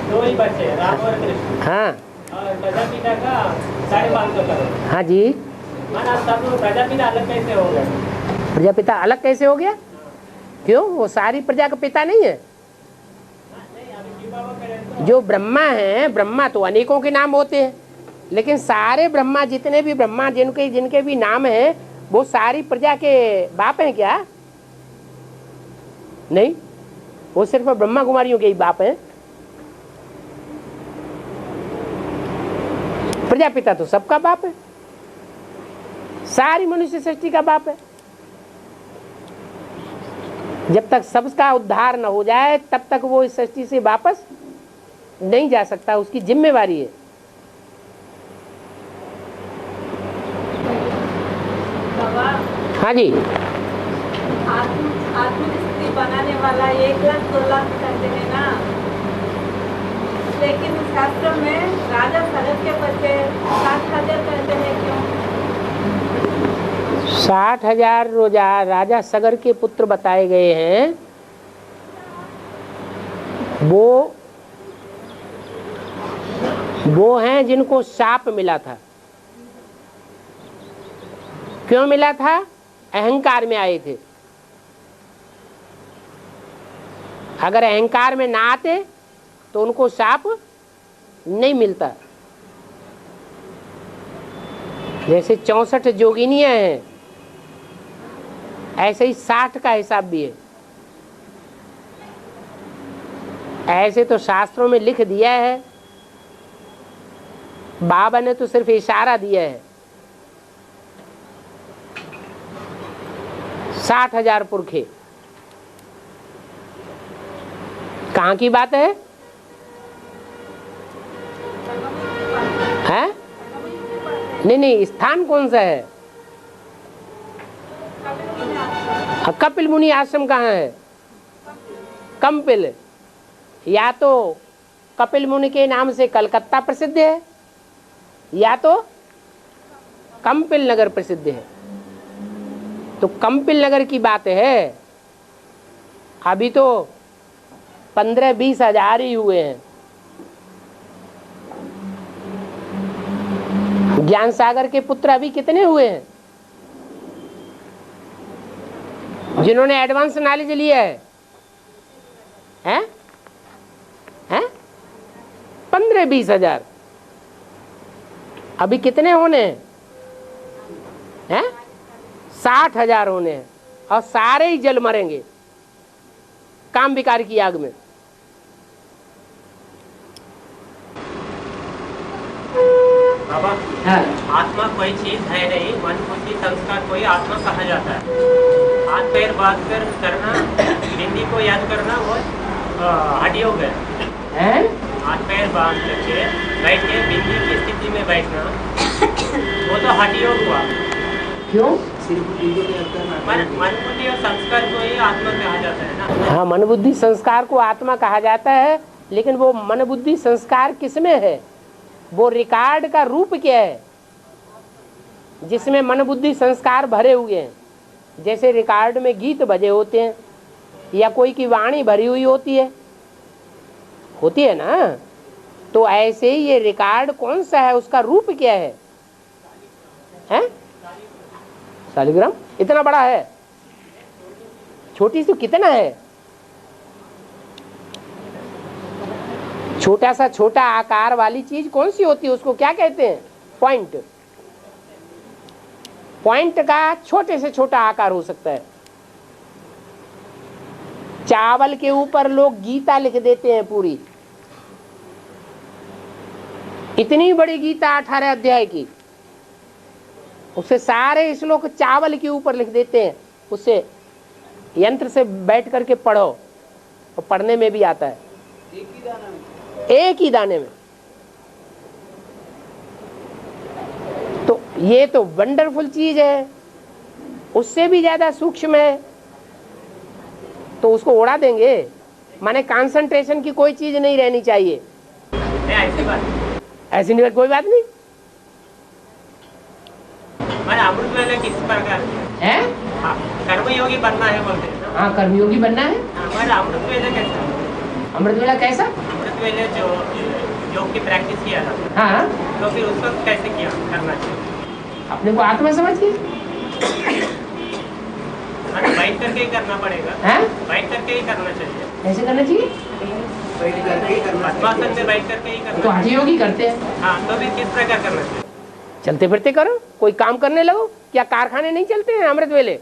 [SPEAKER 4] 2 ही बच्चे, राम और कृष्ण।
[SPEAKER 1] हाँ,
[SPEAKER 4] और प्रजापिता का 550 करोड़।
[SPEAKER 1] हाँ जी।
[SPEAKER 4] माना सब प्रजापिता अलग कैसे हो गया?
[SPEAKER 1] प्रजापिता अलग कैसे हो गया? क्यों? वो सारी प्रजा का पिता नहीं है। जो ब्रह्मा है, ब्रह्मा तो अनेकों के नाम होते हैं, लेकिन सारे ब्रह्मा, जितने भी ब्रह्मा जिनके भी नाम है, वो सारी प्रजा के बाप हैं क्या? नहीं, वो सिर्फ ब्रह्मा कुमारियों के ही बाप हैं। प्रजापिता तो सबका बाप है, सारी मनुष्य सृष्टि का बाप है। जब तक सबका उद्धार न हो जाए तब तक वो इस सृष्टि से वापस नहीं जा सकता, उसकी जिम्मेवारी है। हाँ जी।
[SPEAKER 5] आत्मिक स्थिति बनाने वाला 1,00,000 कहते हैं ना, लेकिन शास्त्र में राजा सरस के बच्चे 7,000 कहते हैं, क्यों?
[SPEAKER 1] 60,000 राजा सगर के पुत्र बताए गए हैं। वो हैं जिनको शाप मिला था। क्यों मिला था? अहंकार में आए थे। अगर अहंकार में ना आते तो उनको शाप नहीं मिलता। जैसे 64 जोगिनियां हैं, ऐसे ही 60 का हिसाब भी है। ऐसे तो शास्त्रों में लिख दिया है, बाबा ने तो सिर्फ इशारा दिया है। 60,000 पुरखे। कहाँ की बात है? हैं? नहीं, स्थान कौन सा है? कपिल मुनि आश्रम कहाँ है? कंपिल। या तो कपिल मुनि के नाम से कलकत्ता प्रसिद्ध है, या तो कंपिल नगर प्रसिद्ध है। तो कंपिल नगर की बात है। अभी तो 15-20 हजार ही हुए हैं। ज्ञान सागर के पुत्र अभी कितने हुए हैं जिन्होंने एडवांस नॉलेज लिया है? हैं? 15-20 हजार। अभी कितने होने हैं? 60,000 होने हैं। और सारे ही जल मरेंगे काम विकार की आग में।
[SPEAKER 4] बाबा,
[SPEAKER 1] हाँ।
[SPEAKER 4] आत्मा कोई चीज है नहीं, मन बुद्धि संस्कार कोई आत्मा कहा जाता है। हाथ पैर बात करना, बिंदी को याद करना, वो हठ योग है। हाथ पैर बांध करके बैठ के बिंदी की स्थिति में बैठना, वो तो हठ योग हुआ।
[SPEAKER 1] क्यों?
[SPEAKER 4] मन बुद्धि और संस्कार को ही आत्मा कहा जाता है ना।
[SPEAKER 1] हाँ, मन बुद्धि संस्कार को आत्मा कहा जाता है, लेकिन वो मन बुद्धि संस्कार किसमें है? वो रिकॉर्ड का रूप क्या है जिसमें मन बुद्धि संस्कार भरे हुए हैं? जैसे रिकॉर्ड में गीत बजे होते हैं या कोई की वाणी भरी हुई होती है ना। तो ऐसे ही ये रिकॉर्ड कौन सा है, उसका रूप क्या है? हैं? शालिग्राम इतना बड़ा है, छोटी सी कितना है? छोटा सा छोटा आकार वाली चीज कौन सी होती है? उसको क्या कहते हैं? पॉइंट। पॉइंट का छोटे से छोटा आकार हो सकता है। चावल के ऊपर लोग गीता लिख देते हैं पूरी, इतनी बड़ी गीता 18 अध्याय की, उससे सारे श्लोक चावल के ऊपर लिख देते हैं। उससे यंत्र से बैठ करके पढ़ो, और पढ़ने में भी आता है एक ही दाने में। तो ये तो वंडरफुल चीज है, उससे भी ज्यादा सूक्ष्म है, तो उसको उड़ा देंगे। माने कंसंट्रेशन की कोई चीज नहीं रहनी चाहिए। ऐसी नहीं, कोई बात नहीं।
[SPEAKER 4] अमृत वेला किस प्रकार
[SPEAKER 1] है?
[SPEAKER 4] कर्मयोगी बनना है बोलते हैं।
[SPEAKER 1] हाँ, कर्मयोगी बनना है।
[SPEAKER 4] हमारा अमृत वेला कैसा?
[SPEAKER 1] अमृत वेला कैसा?
[SPEAKER 4] अमृत वेला जो योग की प्रैक्टिस किया था,
[SPEAKER 1] हाँ,
[SPEAKER 4] तो फिर उसको कैसे किया करना चाहिए?
[SPEAKER 1] अपने को आत्मा समझ के
[SPEAKER 4] बैठ करके ही करना पड़ेगा। बैठ करके ही करना चाहिए।
[SPEAKER 1] कैसे करना चाहिए?
[SPEAKER 4] पद्मासन में बैठ करके ही करना।
[SPEAKER 1] तो हठ योगी करते हैं।
[SPEAKER 4] हाँ, तो फिर किस प्रकार करना चाहिए?
[SPEAKER 1] चलते फिरते करो, कोई काम करने लगो। क्या कारखाने नहीं चलते हैं अमृत वेले?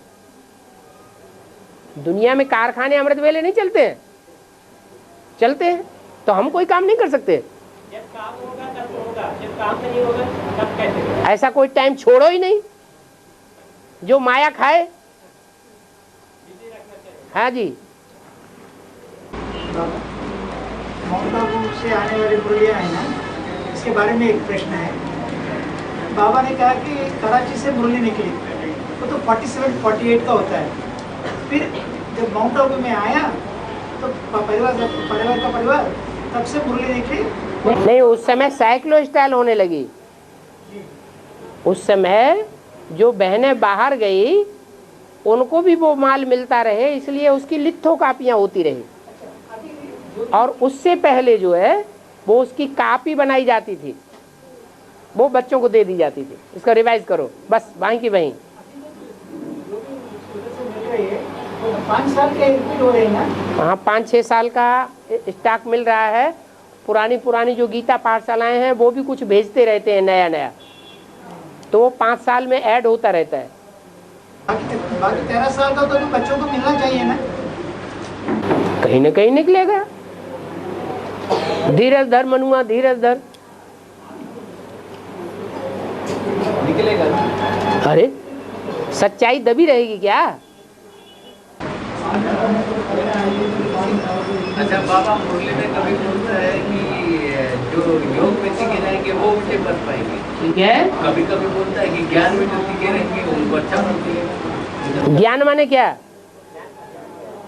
[SPEAKER 1] दुनिया में कारखाने अमृत वेले नहीं चलते हैं? चलते हैं। तो हम कोई काम नहीं कर सकते?
[SPEAKER 4] जब काम होगा तब होगा, जब काम नहीं होगा तब कैसे?
[SPEAKER 1] ऐसा कोई टाइम छोड़ो ही नहीं जो माया खाए। हाँ जी।
[SPEAKER 2] माउंट आबू से आने वाली मुरलियाँ है ना, इसके बारे में एक प्रश्न है। बाबा ने कहा कि कराची से मुरली निकली, वो तो 47-48 का होता है। फिर जब माउंट आबू में आया तो परिवार तब से मुरली निकली
[SPEAKER 1] नहीं, उस समय साइक्लो स्टाइल होने लगी। उस समय जो बहनें बाहर गई उनको भी वो माल मिलता रहे, इसलिए उसकी लिथो कापियाँ होती रही। और उससे पहले जो है वो उसकी कापी बनाई जाती थी, वो बच्चों को दे दी जाती थी। इसका रिवाइज करो बस, वहीं की वहीं।
[SPEAKER 2] 5 साल के रिपीट हो रहे हैं ना?
[SPEAKER 1] हाँ, 5-6 साल का स्टॉक मिल रहा है। पुरानी जो गीता पाठशालाएं हैं वो भी कुछ भेजते रहते हैं नया नया, तो वो 5 साल में ऐड होता रहता है।
[SPEAKER 2] बाकी 13 साल का तो भी बच्चों को मिलना चाहिए ना?
[SPEAKER 1] कहीं ना कहीं निकलेगा। धीरज धर मनुआ, धीरज धर।
[SPEAKER 3] निकलेगा।
[SPEAKER 1] अरे सच्चाई दबी रहेगी क्या?
[SPEAKER 3] अच्छा बाबा, मुरली में कभी बोलता है कि जो योग में टिके रहेंगे वो ऊंचे बन पाएंगे,
[SPEAKER 1] ठीक है।
[SPEAKER 3] कभी कभी बोलता है कि ज्ञान में जो टिके रहेंगे उनको अच्छा बन पाएंगे।
[SPEAKER 1] ज्ञान माने क्या?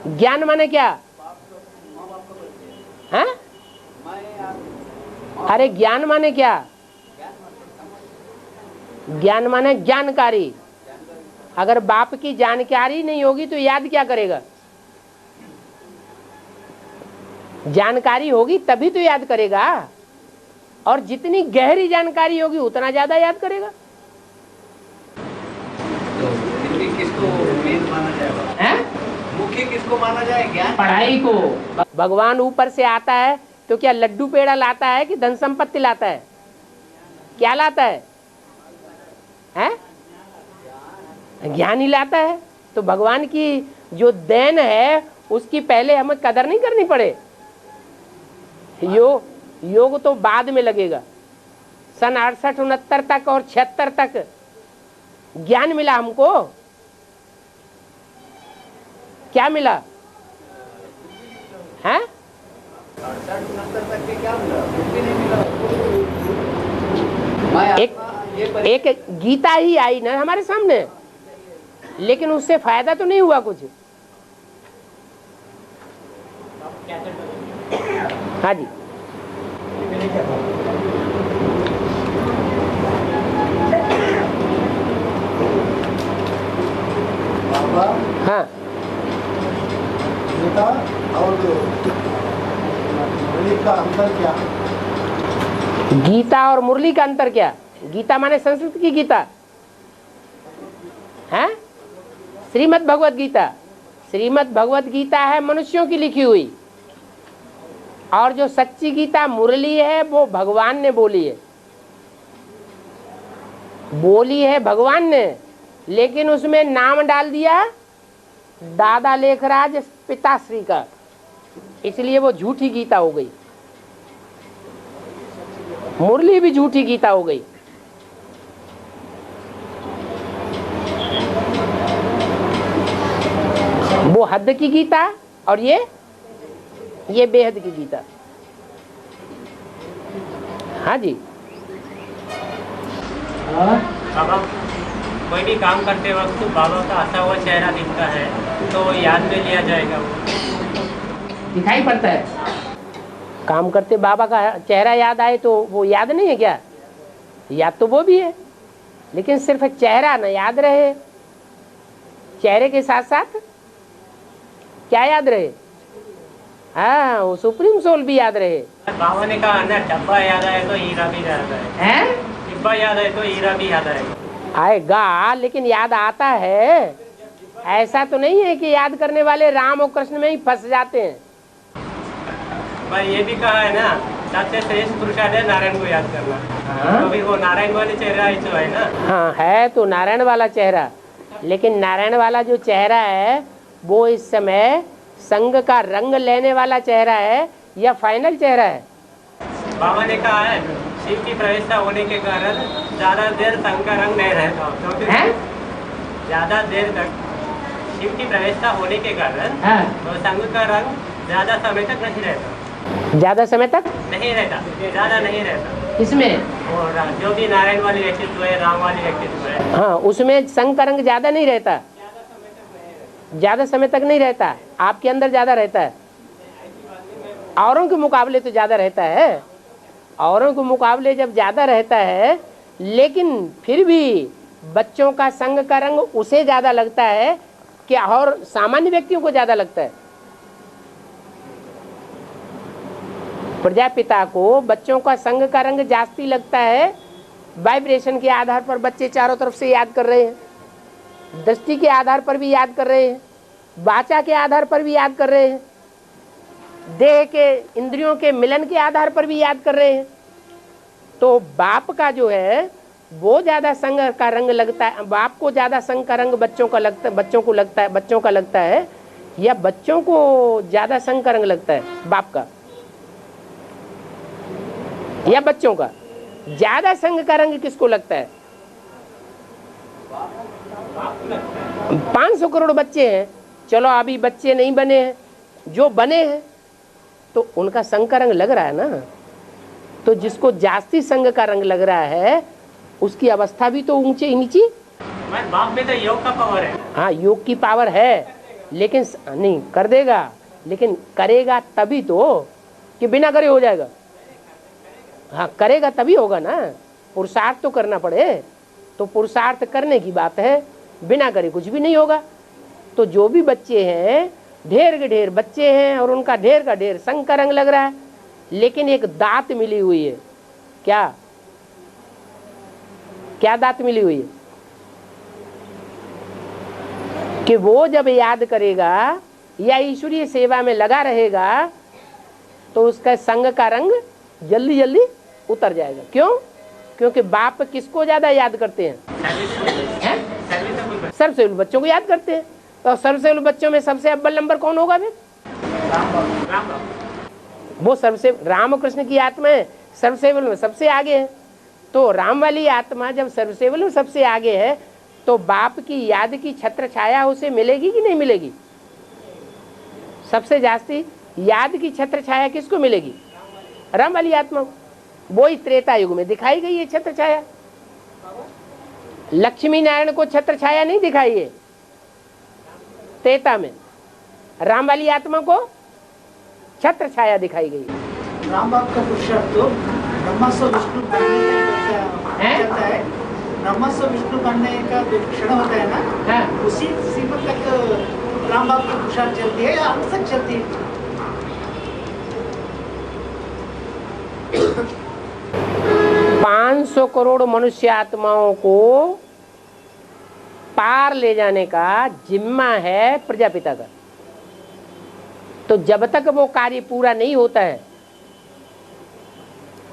[SPEAKER 1] ज्ञान माने क्या है? अरे ज्ञान माने क्या? ज्ञान माने जानकारी। अगर बाप की जानकारी नहीं होगी तो याद क्या करेगा? जानकारी होगी तभी तो याद करेगा, और जितनी गहरी जानकारी होगी उतना ज्यादा याद करेगा।
[SPEAKER 3] तो किसको मेन माना जाएगा? मुख्य किसको माना जाए? ज्ञान,
[SPEAKER 1] पढ़ाई को। भगवान ऊपर से आता है तो क्या लड्डू पेड़ा लाता है कि धन संपत्ति लाता है? क्या लाता है? हैं? ज्ञान ही लाता है। तो भगवान की जो देन है उसकी पहले हमें कदर नहीं करनी पड़े। योग तो बाद में लगेगा। सन 68-69 तक और 76 तक ज्ञान मिला हमको। क्या मिला है?
[SPEAKER 3] 68-69 तक के क्या मिला? कुछ भी नहीं मिला।
[SPEAKER 1] एक गीता ही आई ना हमारे सामने, लेकिन उससे फायदा तो नहीं हुआ कुछ। हाँ जी, हाँ।
[SPEAKER 2] गीता और मुरली का अंतर क्या?
[SPEAKER 1] गीता और मुरली का अंतर क्या? गीता माने संस्कृत की गीता है। श्रीमद् भगवत गीता, श्रीमद् भगवत गीता है मनुष्यों की लिखी हुई, और जो सच्ची गीता मुरली है वो भगवान ने बोली है भगवान ने, लेकिन उसमें नाम डाल दिया दादा लेखराज पिताश्री का, इसलिए वो झूठी गीता हो गई। मुरली भी झूठी गीता हो गई। वो हद की गीता और ये बेहद की गीता। हाँ जी।
[SPEAKER 4] बाबा, कोई भी काम करते वक्त बाबा का हंसा हुआ चेहरा दिखता है तो याद में लिया जाएगा? वो
[SPEAKER 1] दिखाई पड़ता है। काम करते बाबा का चेहरा याद आए तो वो याद नहीं है क्या? याद तो वो भी है, लेकिन सिर्फ चेहरा न याद रहे, चेहरे के साथ साथ क्या याद रहे? हाँ, वो सुप्रीम सोल भी याद रहे।
[SPEAKER 4] बाबा ने कहा ना, डब्बा याद आए तो हीरा भी याद आए, डिब्बा याद आए तो हीरा भी याद
[SPEAKER 1] आएगा, लेकिन याद आता है। ऐसा तो नहीं है कि याद करने वाले राम और कृष्ण में ही फंस जाते हैं।
[SPEAKER 4] भाई ये भी कहा है ना, सबसे श्रेष्ठ पुरुषार्थ है नारायण को याद करना। तो भी वो नारायण वाले चेहरा ही तो है ना। हाँ,
[SPEAKER 1] है तो नारायण वाला चेहरा, लेकिन नारायण वाला जो चेहरा है वो इस समय संग का रंग लेने वाला चेहरा है या फाइनल चेहरा है?
[SPEAKER 4] बाबा ने कहा है शिव की प्रवेशता होने के कारण ज्यादा देर संग का रंग नहीं रहता, क्योंकि ज्यादा देर तक शिव की प्रवेशता होने के कारण वो संग का रंग ज्यादा समय तक नहीं रहता।
[SPEAKER 1] ज्यादा समय तक
[SPEAKER 4] नहीं रहता, ज्यादा नहीं रहता
[SPEAKER 1] इसमें।
[SPEAKER 4] और जो भी नारायण वाली व्यक्तित्व है, राम वाली व्यक्तित्व है,
[SPEAKER 1] हाँ, उसमें संग का रंग ज्यादा नहीं रहता, ज्यादा समय तक नहीं रहता। आपके अंदर ज्यादा रहता है, औरों के मुकाबले तो ज्यादा रहता है। औरों के मुकाबले जब ज्यादा रहता है, लेकिन फिर भी बच्चों का संग का रंग उसे ज्यादा लगता है कि और सामान्य व्यक्तियों को ज्यादा लगता है? प्रजापिता को बच्चों का संग का रंग जास्ती लगता है। वाइब्रेशन के आधार पर बच्चे चारों तरफ से याद कर रहे हैं, दृष्टि के आधार पर भी याद कर रहे हैं, वाचा के आधार पर भी याद कर रहे हैं, देह के इंद्रियों के मिलन के आधार पर भी याद कर रहे हैं। तो बाप का जो है वो ज्यादा संग का रंग लगता है, बाप को ज्यादा संग का रंग बच्चों का लगता है, बच्चों का लगता है, या बच्चों को ज्यादा संग का रंग लगता है बाप का या बच्चों का? ज्यादा संग का रंग किसको लगता है? 500 करोड़ बच्चे हैं, चलो अभी बच्चे नहीं बने हैं, जो बने हैं तो उनका संग का रंग लग रहा है ना। तो जिसको जास्ती संग का रंग लग रहा है उसकी अवस्था भी तो ऊंचे नीची।
[SPEAKER 4] बाप में तो योग का पावर है।
[SPEAKER 1] हाँ, योग की पावर है, लेकिन नहीं कर देगा, लेकिन करेगा तभी तो, कि बिना करे हो जाएगा? हाँ, करेगा तभी होगा ना, पुरुषार्थ तो करना पड़े। तो पुरुषार्थ करने की बात है, बिना करे कुछ भी नहीं होगा। तो जो भी बच्चे हैं, ढेर के ढेर बच्चे हैं और उनका ढेर का ढेर संग का रंग लग रहा है, लेकिन एक दात मिली हुई है। क्या क्या दात मिली हुई है? कि वो जब याद करेगा या ईश्वरीय सेवा में लगा रहेगा तो उसका संग का रंग जल्दी जल्दी उतर जाएगा। क्यों? क्योंकि बाप किसको ज्यादा याद करते हैं? सर्वसेवल बच्चों को याद करते हैं। तो सर्वसेवल बच्चों में सबसे अव्वल नंबर कौन होगा फिर? वो सर्वसेवल रामकृष्ण की आत्मा है, सर्वसेवल में सबसे आगे है। तो राम वाली आत्मा जब सर्वसेवल में सबसे आगे है तो बाप की याद की छत्र छाया उसे मिलेगी कि नहीं मिलेगी? सबसे जास्ती याद की छत्र छाया किसको मिलेगी? राम वाली आत्मा। वो ही त्रेता युग में दिखाई गई है छत्र छाया। लक्ष्मी नारायण को छत्र छाया नहीं दिखाई है त्रेता में, राम वाली आत्मा को छत्र छाया दिखाई गई है।
[SPEAKER 2] राम बाप का पुरुषार्थ तो ब्रह्मास्त्र विष्णु बनने का चलता है। ब्रह्मास्त्र विष्णु बनने का जो क्षण होता है ना, उसी सीमा तक राम बाप का पुरुषार्थ चलती है या अंत तक चलती है?
[SPEAKER 1] 500 करोड़ मनुष्य आत्माओं को पार ले जाने का जिम्मा है प्रजापिता का। तो जब तक वो कार्य पूरा नहीं होता है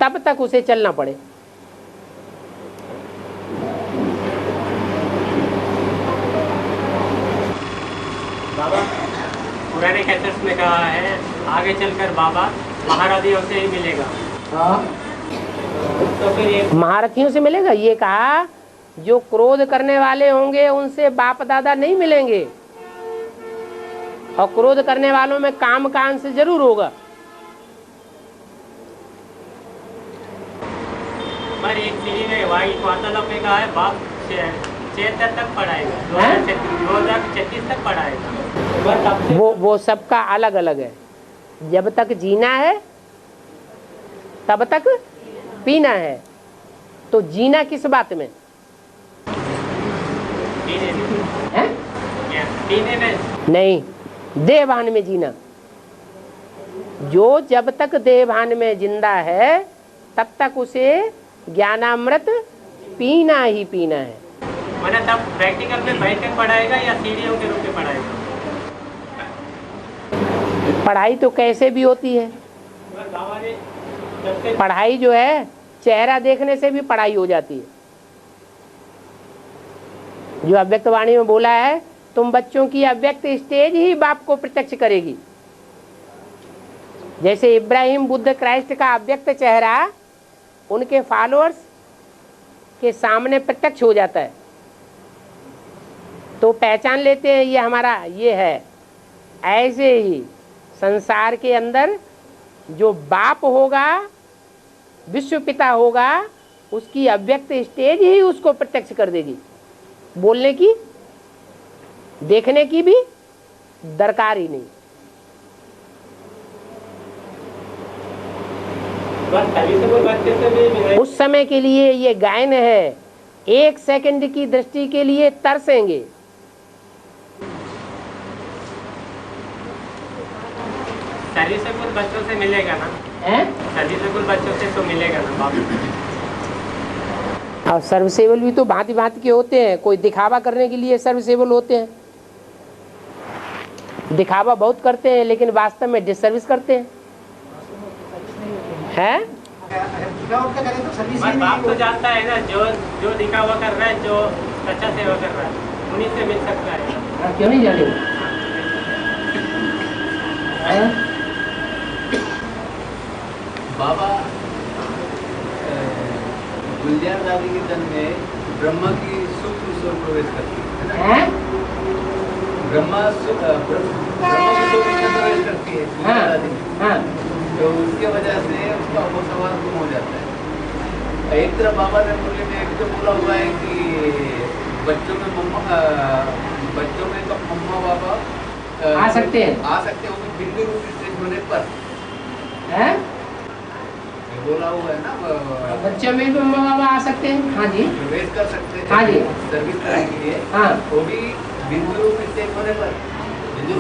[SPEAKER 1] तब तक उसे चलना पड़े।
[SPEAKER 4] बाबा पुराने कैसेट्स में कहा है आगे चलकर बाबा महारथियों से ही मिलेगा। तो फिर ये
[SPEAKER 1] महारथियों से मिलेगा, ये कहा जो क्रोध करने वाले होंगे उनसे बाप दादा नहीं मिलेंगे, और क्रोध करने वालों में काम का अंश जरूर होगा।
[SPEAKER 4] पर एक सीढ़ी में वार्तालाप में कहा है बाप 76 तक पढ़ाएगा, 2036 तक पढ़ाएगा।
[SPEAKER 1] वो सबका अलग अलग है। जब तक जीना है तब तक पीना है। तो जीना किस बात में?
[SPEAKER 4] पीने में
[SPEAKER 1] नहीं, देहभान में जीना। जो जब तक देहभान में जिंदा है तब तक उसे ज्ञानामृत पीना ही पीना है।
[SPEAKER 4] मतलब तब प्रैक्टिकल में बैठकर पढ़ाएगा या सीढ़ियों के रूप में पढ़ाएगा?
[SPEAKER 1] पढ़ाई तो कैसे भी होती है। पढ़ाई जो है चेहरा देखने से भी पढ़ाई हो जाती है। जो अव्यक्त वाणी में बोला है, तुम बच्चों की अव्यक्त स्टेज ही बाप को प्रत्यक्ष करेगी। जैसे इब्राहिम बुद्ध क्राइस्ट का अव्यक्त चेहरा उनके फॉलोअर्स के सामने प्रत्यक्ष हो जाता है, तो पहचान लेते हैं ये हमारा ये है। ऐसे ही संसार के अंदर जो बाप होगा, विश्व पिता होगा, उसकी अव्यक्त स्टेज ही उसको प्रत्यक्ष कर देगी। बोलने की, देखने की भी दरकार ही नहीं। उस समय के लिए ये गायन है। एक सेकंड की दृष्टि के लिए तरसेंगे।
[SPEAKER 4] सर्विसेबल बच्चों से मिलेगा ना? सर्विसेबल बच्चों से तो मिलेगा ना बाबू?
[SPEAKER 1] और सर्विसेबल भी तो भांति भांति के होते हैं। कोई दिखावा करने के लिए सर्विसेबल होते हैं, दिखावा बहुत करते हैं लेकिन वास्तव में डिसर्विस करते हैं। हैं?
[SPEAKER 4] बाप तो जानता है ना, जो दिखावा कर रहा है, जो अच्छा सेवा कर रहा है, उन्हीं से मिल सकता है।
[SPEAKER 1] क्यों नहीं जानेंगे?
[SPEAKER 3] बाबा गुलजार दादी के तन में ब्रह्मा की सूक्ष्म स्वर प्रवेश करती है ना? ब्रह्मा की सूक्ष्म प्रवेश करती है गुलजार दादी में, तो उसके वजह से उसका वो सवाल गुम हो जाता है। एक तरफ बाबा ने मुरली में एक तो बोला हुआ है कि बच्चों में तो मम्मा बाबा
[SPEAKER 1] आ सकते हैं,
[SPEAKER 3] वो भी बिंदु रूप स्टेज होने पर
[SPEAKER 1] हैं?
[SPEAKER 3] बोला हुआ है ना,
[SPEAKER 1] बच्चों में भी मम्मा बाबा आ सकते हैं। हाँ जी,
[SPEAKER 3] प्रवेश कर सकते हैं।
[SPEAKER 1] हाँ जी,
[SPEAKER 3] सर्विस करने के लिए।
[SPEAKER 1] हाँ,
[SPEAKER 3] वो भी बिंदु रूप स्टेज होने पर,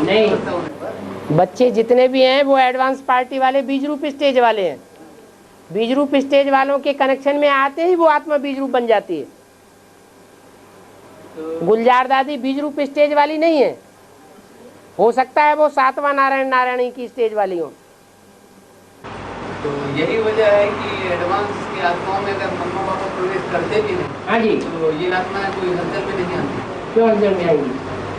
[SPEAKER 1] नहीं,
[SPEAKER 3] होने पर।
[SPEAKER 1] बच्चे जितने भी हैं वो एडवांस पार्टी वाले बीज रूप स्टेज वाले हैं। बीज रूप स्टेज वालों के कनेक्शन में आते ही वो आत्मा बीज रूप बन जाती है। गुलजार दादी बीज रूप स्टेज वाली नहीं है, हो सकता है वो सातवां नारायण नारायणी की स्टेज वाली हो।
[SPEAKER 3] तो यही वजह है कि एडवांस की आत्माओं में अगर मम्मा पापा प्रवेश करते भी नहीं,
[SPEAKER 1] हाँ जी,
[SPEAKER 3] तो ये आत्माएं कोई हलचल में नहीं आती।
[SPEAKER 1] क्यों हलचल में आएंगी?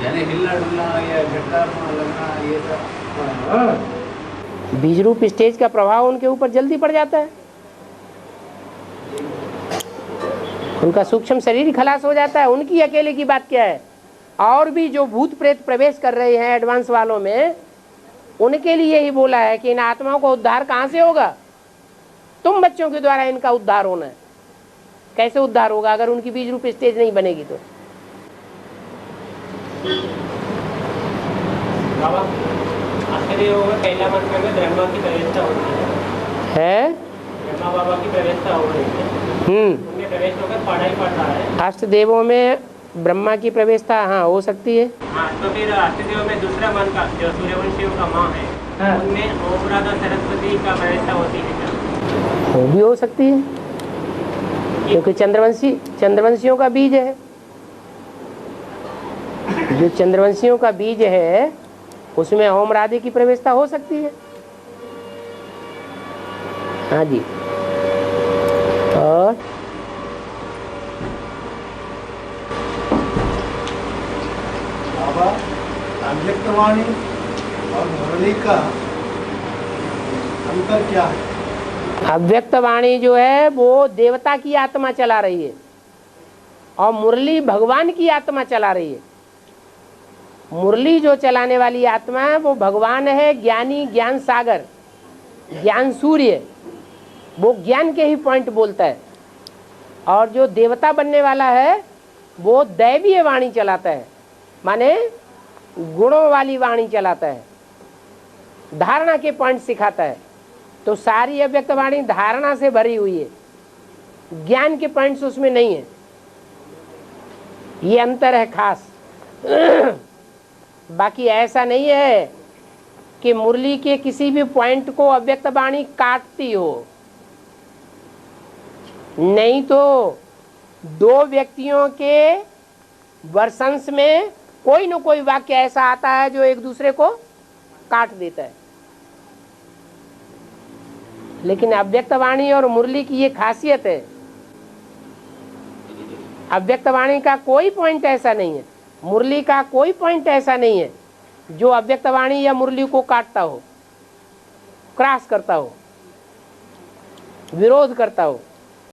[SPEAKER 3] यानी हिलना डुलना या झटका लगना ये सब।
[SPEAKER 1] हाँ, बीज रूप स्टेज का प्रभाव उनके ऊपर जल्दी पड़ जाता है, उनका सूक्ष्म शरीर खलास हो जाता है। उनकी अकेले की बात क्या है, और भी जो भूत प्रेत प्रवेश कर रहे हैं एडवांस वालों में, उनके लिए ही बोला है कि इन आत्माओं को उद्धार कहाँ से होगा? तुम बच्चों के द्वारा इनका उद्धार होना है। कैसे उद्धार होगा अगर उनकी बीज रूप स्टेज नहीं बनेगी तो?
[SPEAKER 4] बाबा आखिरी होगा पहला मंत्र में ब्रह्मा की प्रवेशता होती है, ब्रह्मा बाबा की प्रवेशता हो रही है। उनमें प्रवेश होकर पढ़ाई पढ़ रहा है।
[SPEAKER 1] अष्टदेवों में ब्रह्मा की प्रवेशता हाँ हो सकती है।
[SPEAKER 4] हाँ, तो फिर अष्टदेव में दूसरा मन का जो सूर्यवंशियों का माँ है,
[SPEAKER 1] हाँ,
[SPEAKER 4] उनमें ओम राधा सरस्वती का प्रवेशता होती है क्या?
[SPEAKER 1] वो भी हो सकती है, क्योंकि चंद्रवंशियों का बीज है। जो चंद्रवंशियों का बीज है उसमें ओम राधे की प्रवेशता हो सकती है। हाँ जी। और
[SPEAKER 2] बाबा अव्यक्तवाणी और मुरली का अंतर क्या है?
[SPEAKER 1] अव्यक्तवाणी जो है वो देवता की आत्मा चला रही है और मुरली भगवान की आत्मा चला रही है। मुरली जो चलाने वाली आत्मा है वो भगवान है, ज्ञानी, ज्ञान सागर, ज्ञान सूर्य, वो ज्ञान के ही पॉइंट बोलता है। और जो देवता बनने वाला है वो दैवीय वाणी चलाता है, माने गुणों वाली वाणी चलाता है, धारणा के पॉइंट सिखाता है। तो सारी अव्यक्त वाणी धारणा से भरी हुई है, ज्ञान के पॉइंट्स उसमें नहीं है। ये अंतर है खास। बाकी ऐसा नहीं है कि मुरली के किसी भी पॉइंट को अव्यक्त वाणी काटती हो, नहीं तो दो व्यक्तियों के वर्षंस में कोई न कोई वाक्य ऐसा आता है जो एक दूसरे को काट देता है। लेकिन अव्यक्त वाणी और मुरली की ये खासियत है, अव्यक्त वाणी का कोई पॉइंट ऐसा नहीं है, मुरली का कोई पॉइंट ऐसा नहीं है जो अव्यक्त वाणी या मुरली को काटता हो, क्रॉस करता हो, विरोध करता हो।